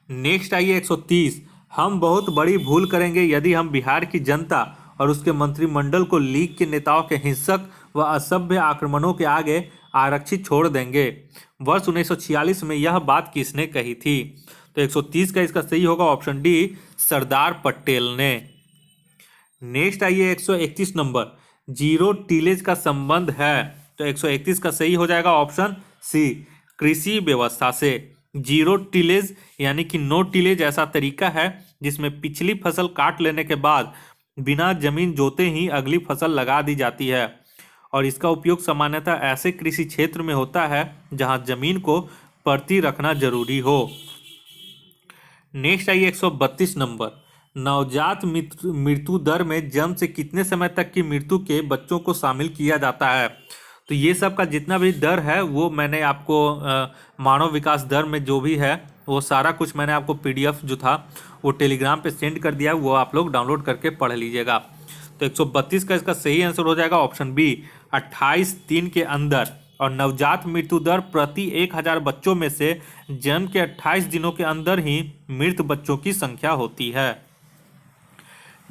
नेक्स्ट आइए 130, हम बहुत बड़ी भूल करेंगे यदि हम बिहार की जनता और उसके मंत्रिमंडल को लीग के नेताओं के हिंसक व असभ्य आक्रमणों के आगे आरक्षित छोड़ देंगे। वर्ष 1946 में यह बात किसने कही थी? तो 130 का इसका सही होगा ऑप्शन डी, सरदार पटेल ने। नेक्स्ट आइए 131 नंबर, जीरो टीलेज का संबंध है। तो 131 का सही हो जाएगा ऑप्शन सी, कृषि व्यवस्था से। जीरो टीलेज यानी कि नो टीलेज ऐसा तरीका है जिसमें पिछली फसल काट लेने के बाद बिना जमीन जोते ही अगली फसल लगा दी जाती है और इसका उपयोग सामान्यतः ऐसे कृषि क्षेत्र में होता है जहां जमीन को परती रखना जरूरी हो। नेक्स्ट आइए 132 नंबर, नवजात मृत्यु दर में जन्म से कितने समय तक की मृत्यु के बच्चों को शामिल किया जाता है? तो ये सब का जितना भी दर है वो मैंने आपको मानव विकास दर में जो भी है वो सारा कुछ मैंने आपको पीडीएफ जो था वो टेलीग्राम पे सेंड कर दिया, वो आप लोग डाउनलोड करके पढ़ लीजिएगा। तो 132 का इसका सही आंसर हो जाएगा ऑप्शन बी, 28 दिन के अंदर। और नवजात मृत्यु दर प्रति 1000 बच्चों में से जन्म के 28 दिनों के अंदर ही मृत बच्चों की संख्या होती है।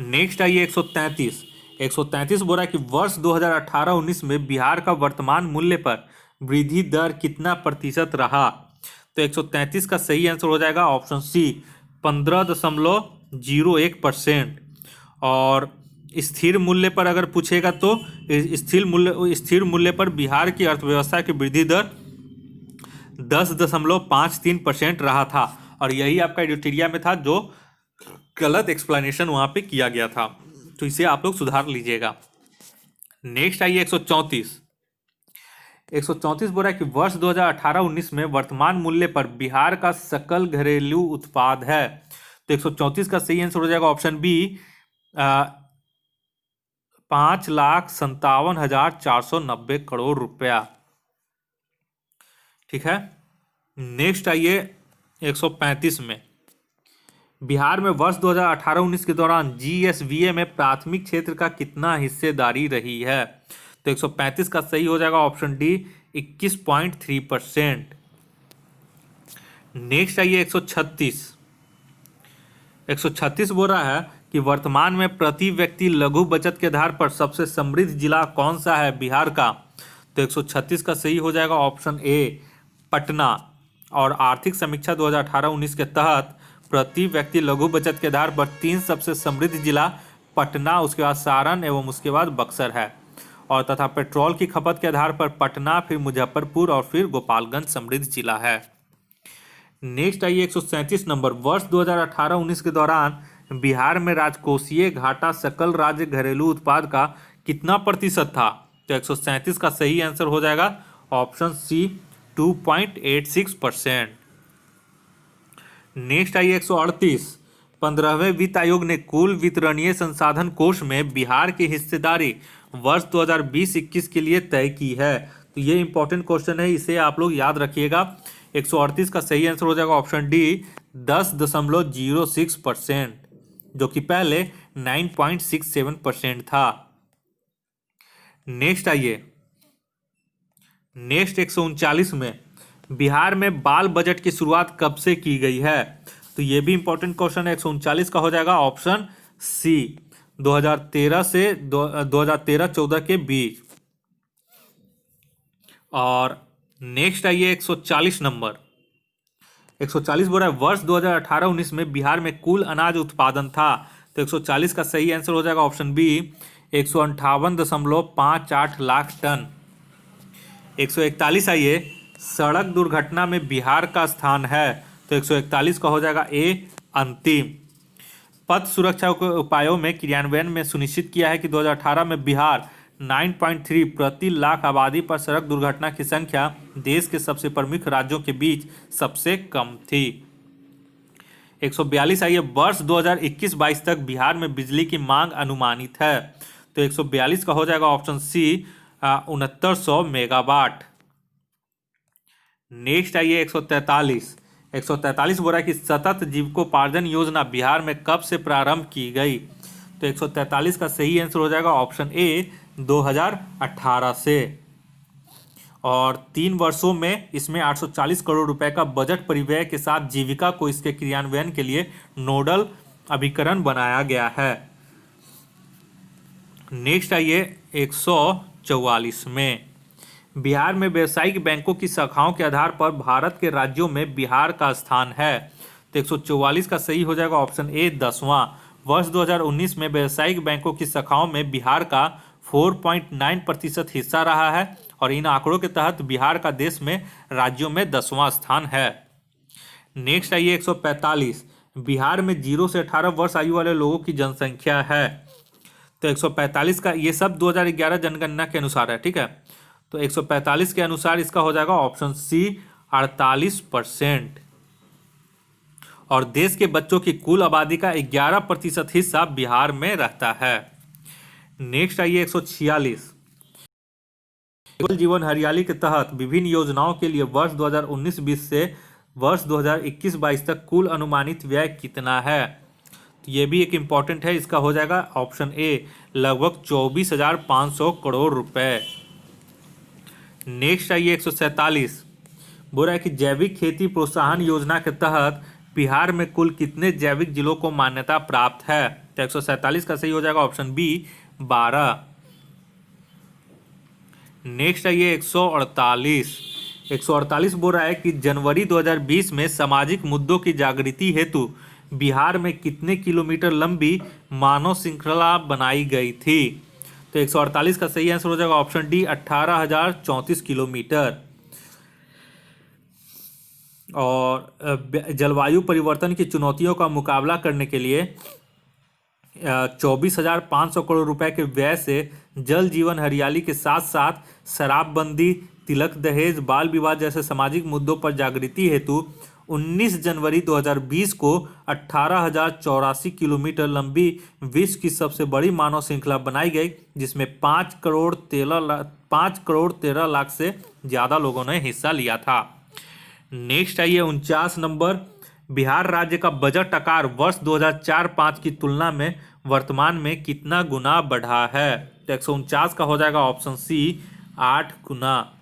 नेक्स्ट आइए 133, 133 बोला कि वर्ष 2018-19 में बिहार का वर्तमान मूल्य पर वृद्धि दर कितना प्रतिशत रहा? तो 133 का सही आंसर हो जाएगा ऑप्शन सी, 15.01%। और स्थिर मूल्य पर अगर पूछेगा तो स्थिर मूल्य पर बिहार की अर्थव्यवस्था की वृद्धि दर 10.53% रहा था। और यही आपका एडिटोरिया में था जो गलत एक्सप्लेनेशन वहां पे किया गया था, तो इसे आप लोग सुधार लीजिएगा। नेक्स्ट आइए 134, 134 बोल रहा है कि वर्ष 2018-19 में वर्तमान मूल्य पर बिहार का सकल घरेलू उत्पाद है। तो 134 का सही आंसर हो जाएगा ऑप्शन बी, 5,57,490 करोड़ रुपया। ठीक है। नेक्स्ट आइए 135 में, बिहार में वर्ष 2018-19 के दौरान जीएसवीए में प्राथमिक क्षेत्र का कितना हिस्सेदारी रही है? तो 135 का सही हो जाएगा ऑप्शन डी, 21.3%। नेक्स्ट आइए 136, 136 बोल रहा है कि वर्तमान में प्रति व्यक्ति लघु बचत के आधार पर सबसे समृद्ध जिला कौन सा है बिहार का? तो 136 का सही हो जाएगा ऑप्शन ए, पटना। और आर्थिक समीक्षा 2018-19 के तहत प्रति व्यक्ति लघु बचत के आधार पर 3 सबसे समृद्ध जिला पटना, उसके बाद सारण एवं उसके बाद बक्सर है। और तथा पेट्रोल की खपत के आधार पर पटना, फिर मुजफ्फरपुर और फिर गोपालगंज समृद्ध जिला है। नेक्स्ट आइए 137 नंबर, वर्ष 2018-19 के दौरान बिहार में राजकोषीय घाटा सकल राज्य घरेलू उत्पाद का कितना प्रतिशत था? तो 137 का सही आंसर हो जाएगा ऑप्शन सी, 2.86%। नेक्स्ट आइए 138, 15वें वित्त आयोग ने कुल वितरणीय संसाधन कोष में बिहार की हिस्सेदारी वर्ष 2020-21 के लिए तय की है। तो ये इंपॉर्टेंट क्वेश्चन है, इसे आप लोग याद रखिएगा। 138 का सही आंसर हो जाएगा ऑप्शन डी, 10.06%, जो कि पहले 9.67% था। नेक्स्ट आइए, नेक्स्ट 139 में, बिहार में बाल बजट की शुरुआत कब से की गई है? तो ये भी इंपॉर्टेंट क्वेश्चन है। 139 का हो जाएगा ऑप्शन सी, 2013 से 2013-14 के बीच। और नेक्स्ट आइए 140 नंबर, 140 बोल रहा है वर्ष 2018-19 में बिहार में कुल अनाज उत्पादन था। तो 140 का सही आंसर हो जाएगा ऑप्शन बी, 158.58 लाख टन। 141 आइए, सड़क दुर्घटना में बिहार का स्थान है, तो 141 का हो जाएगा ए अंतिम। पथ सुरक्षा के उपायों में क्रियान्वयन में सुनिश्चित किया है कि 2018 में बिहार 9.3 प्रति लाख आबादी पर सड़क दुर्घटना की संख्या देश के सबसे प्रमुख राज्यों के बीच सबसे कम थी। 142 आइए, वर्ष 2021-22 तक बिहार में बिजली की मांग अनुमानित है, तो 142 का हो जाएगा ऑप्शन सी 6900 मेगावाट। नेक्स्ट आइए 143 बोल रहा है कि सतत जीविकोपार्जन योजना बिहार में कब से प्रारंभ की गई, तो 143 का सही आंसर हो जाएगा ऑप्शन ए 2018 से। और 3 वर्षों में इसमें 840 करोड़ रुपए का बजट परिव्यय के साथ जीविका को इसके क्रियान्वयन के लिए नोडल अभिकरण बनाया गया है। नेक्स्ट आइए 144 में, बिहार में व्यावसायिक बैंकों की शाखाओं के आधार पर भारत के राज्यों में बिहार का स्थान है, तो 144 का सही हो जाएगा ऑप्शन ए 10वां। वर्ष 2019 में व्यावसायिक बैंकों की शाखाओं में बिहार का 4.9% हिस्सा रहा है और इन आंकड़ों के तहत बिहार का देश में राज्यों में 10वां स्थान है। नेक्स्ट आइए 145, बिहार में 0 से 18 वर्ष आयु वाले लोगों की जनसंख्या है, तो 145 का ये सब 2011 जनगणना के अनुसार है, ठीक है। तो 145 के अनुसार इसका हो जाएगा ऑप्शन सी 48%। और देश के बच्चों की कुल आबादी का 11% हिस्सा बिहार में रहता है। नेक्स्ट आइए 146, जल जीवन हरियाली के तहत विभिन्न योजनाओं के लिए वर्ष 2019-20 से वर्ष 2021-22 तक कुल अनुमानित व्यय कितना है, तो ये भी एक इम्पॉर्टेंट है, इसका हो जाएगा ऑप्शन ए लगभग 24,500 करोड़ रुपए। नेक्स्ट आइए 147, बोल रहा है कि जैविक खेती प्रोत्साहन योजना के तहत बिहार में कुल कितने जैविक जिलों को मान्यता प्राप्त है, तो 147 का सही हो जाएगा ऑप्शन बी 12। नेक्स्ट आइए 148 बोल रहा है कि जनवरी 2020 में सामाजिक मुद्दों की जागृति हेतु बिहार में कितने किलोमीटर लंबी मानव श्रृंखला बनाई गई थी, तो 148 का सही आंसर हो जाएगा ऑप्शन डी 18,034 किलोमीटर। और जलवायु परिवर्तन की चुनौतियों का मुकाबला करने के लिए 24,500 करोड़ रुपए के व्यय से जल जीवन हरियाली के साथ साथ शराबबंदी, तिलक दहेज, बाल विवाह जैसे सामाजिक मुद्दों पर जागृति हेतु 19 जनवरी 2020 को 18,084 किलोमीटर लंबी विश्व की सबसे बड़ी मानव श्रृंखला बनाई गई, जिसमें 5 करोड़ 13 लाख से ज़्यादा लोगों ने हिस्सा लिया था। नेक्स्ट आइए 49 नंबर, बिहार राज्य का बजट आकार वर्ष 2004-05 की तुलना में वर्तमान में कितना गुना बढ़ा है, तो 149 का हो जाएगा ऑप्शन सी 8 गुना।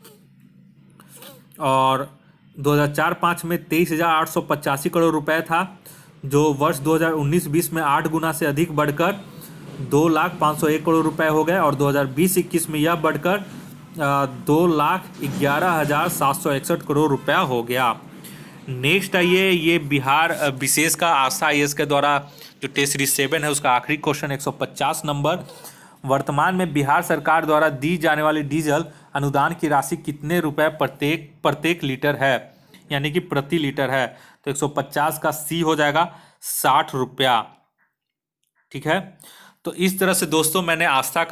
और 2004-05 में 23,885 करोड़ रुपए था, जो वर्ष 2019-20 में 8 गुना से अधिक बढ़कर 2,05,100 करोड़ रुपए हो गए और 2020-21 में यह बढ़कर 2,11,761 करोड़ रुपया हो गया। नेक्स्ट आइए, ये बिहार विशेष का आस्था आईएएस के द्वारा जो टेस्ट सीरीज 7 है उसका आखिरी क्वेश्चन 150 नंबर, वर्तमान में बिहार सरकार द्वारा दी जाने वाली डीजल अनुदान की राशि कितने रुपए प्रत्येक लीटर है, यानी कि प्रति लीटर है, तो 150 का सी हो जाएगा 60 रुपया, ठीक है। तो इस तरह से दोस्तों मैंने आस्था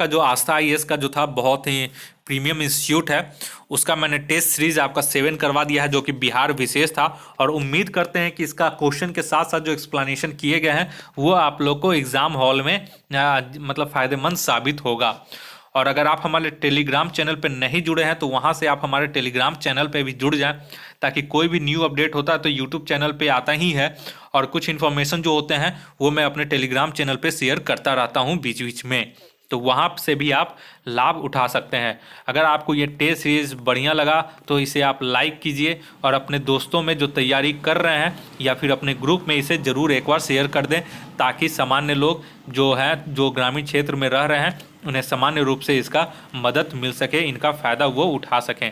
आईएएस का जो था बहुत ही प्रीमियम इंस्टीट्यूट है उसका मैंने टेस्ट सीरीज आपका 7 करवा दिया है, जो कि बिहार विशेष था। और उम्मीद करते हैं कि इसका क्वेश्चन के साथ साथ जो एक्सप्लेनेशन किए गए हैं वो आप लोग को एग्जाम हॉल में मतलब फ़ायदेमंद साबित होगा। और अगर आप हमारे टेलीग्राम चैनल पर नहीं जुड़े हैं तो वहाँ से आप हमारे टेलीग्राम चैनल पर भी जुड़ जाएं, ताकि कोई भी न्यू अपडेट होता है तो यूट्यूब चैनल पे आता ही है, और कुछ इन्फॉर्मेशन जो होते हैं वो मैं अपने टेलीग्राम चैनल पे शेयर करता रहता हूँ बीच बीच में, तो वहाँ से भी आप लाभ उठा सकते हैं। अगर आपको ये टेस्ट सीरीज़ बढ़िया लगा तो इसे आप लाइक कीजिए और अपने दोस्तों में जो तैयारी कर रहे हैं या फिर अपने ग्रुप में इसे ज़रूर एक बार शेयर कर दें, ताकि सामान्य लोग जो ग्रामीण क्षेत्र में रह रहे हैं उन्हें सामान्य रूप से इसका मदद मिल सके, इनका फ़ायदा वो उठा सकें।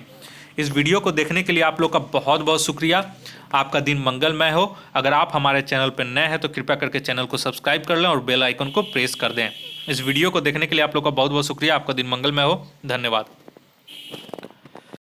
इस वीडियो को देखने के लिए आप लोग का बहुत बहुत शुक्रिया। आपका दिन मंगलमय हो। अगर आप हमारे चैनल पर नए हैं तो कृपया करके चैनल को सब्सक्राइब कर लें और बेल आइकन को प्रेस कर दें। इस वीडियो को देखने के लिए आप लोग का बहुत बहुत शुक्रिया। आपका दिन मंगलमय हो। धन्यवाद।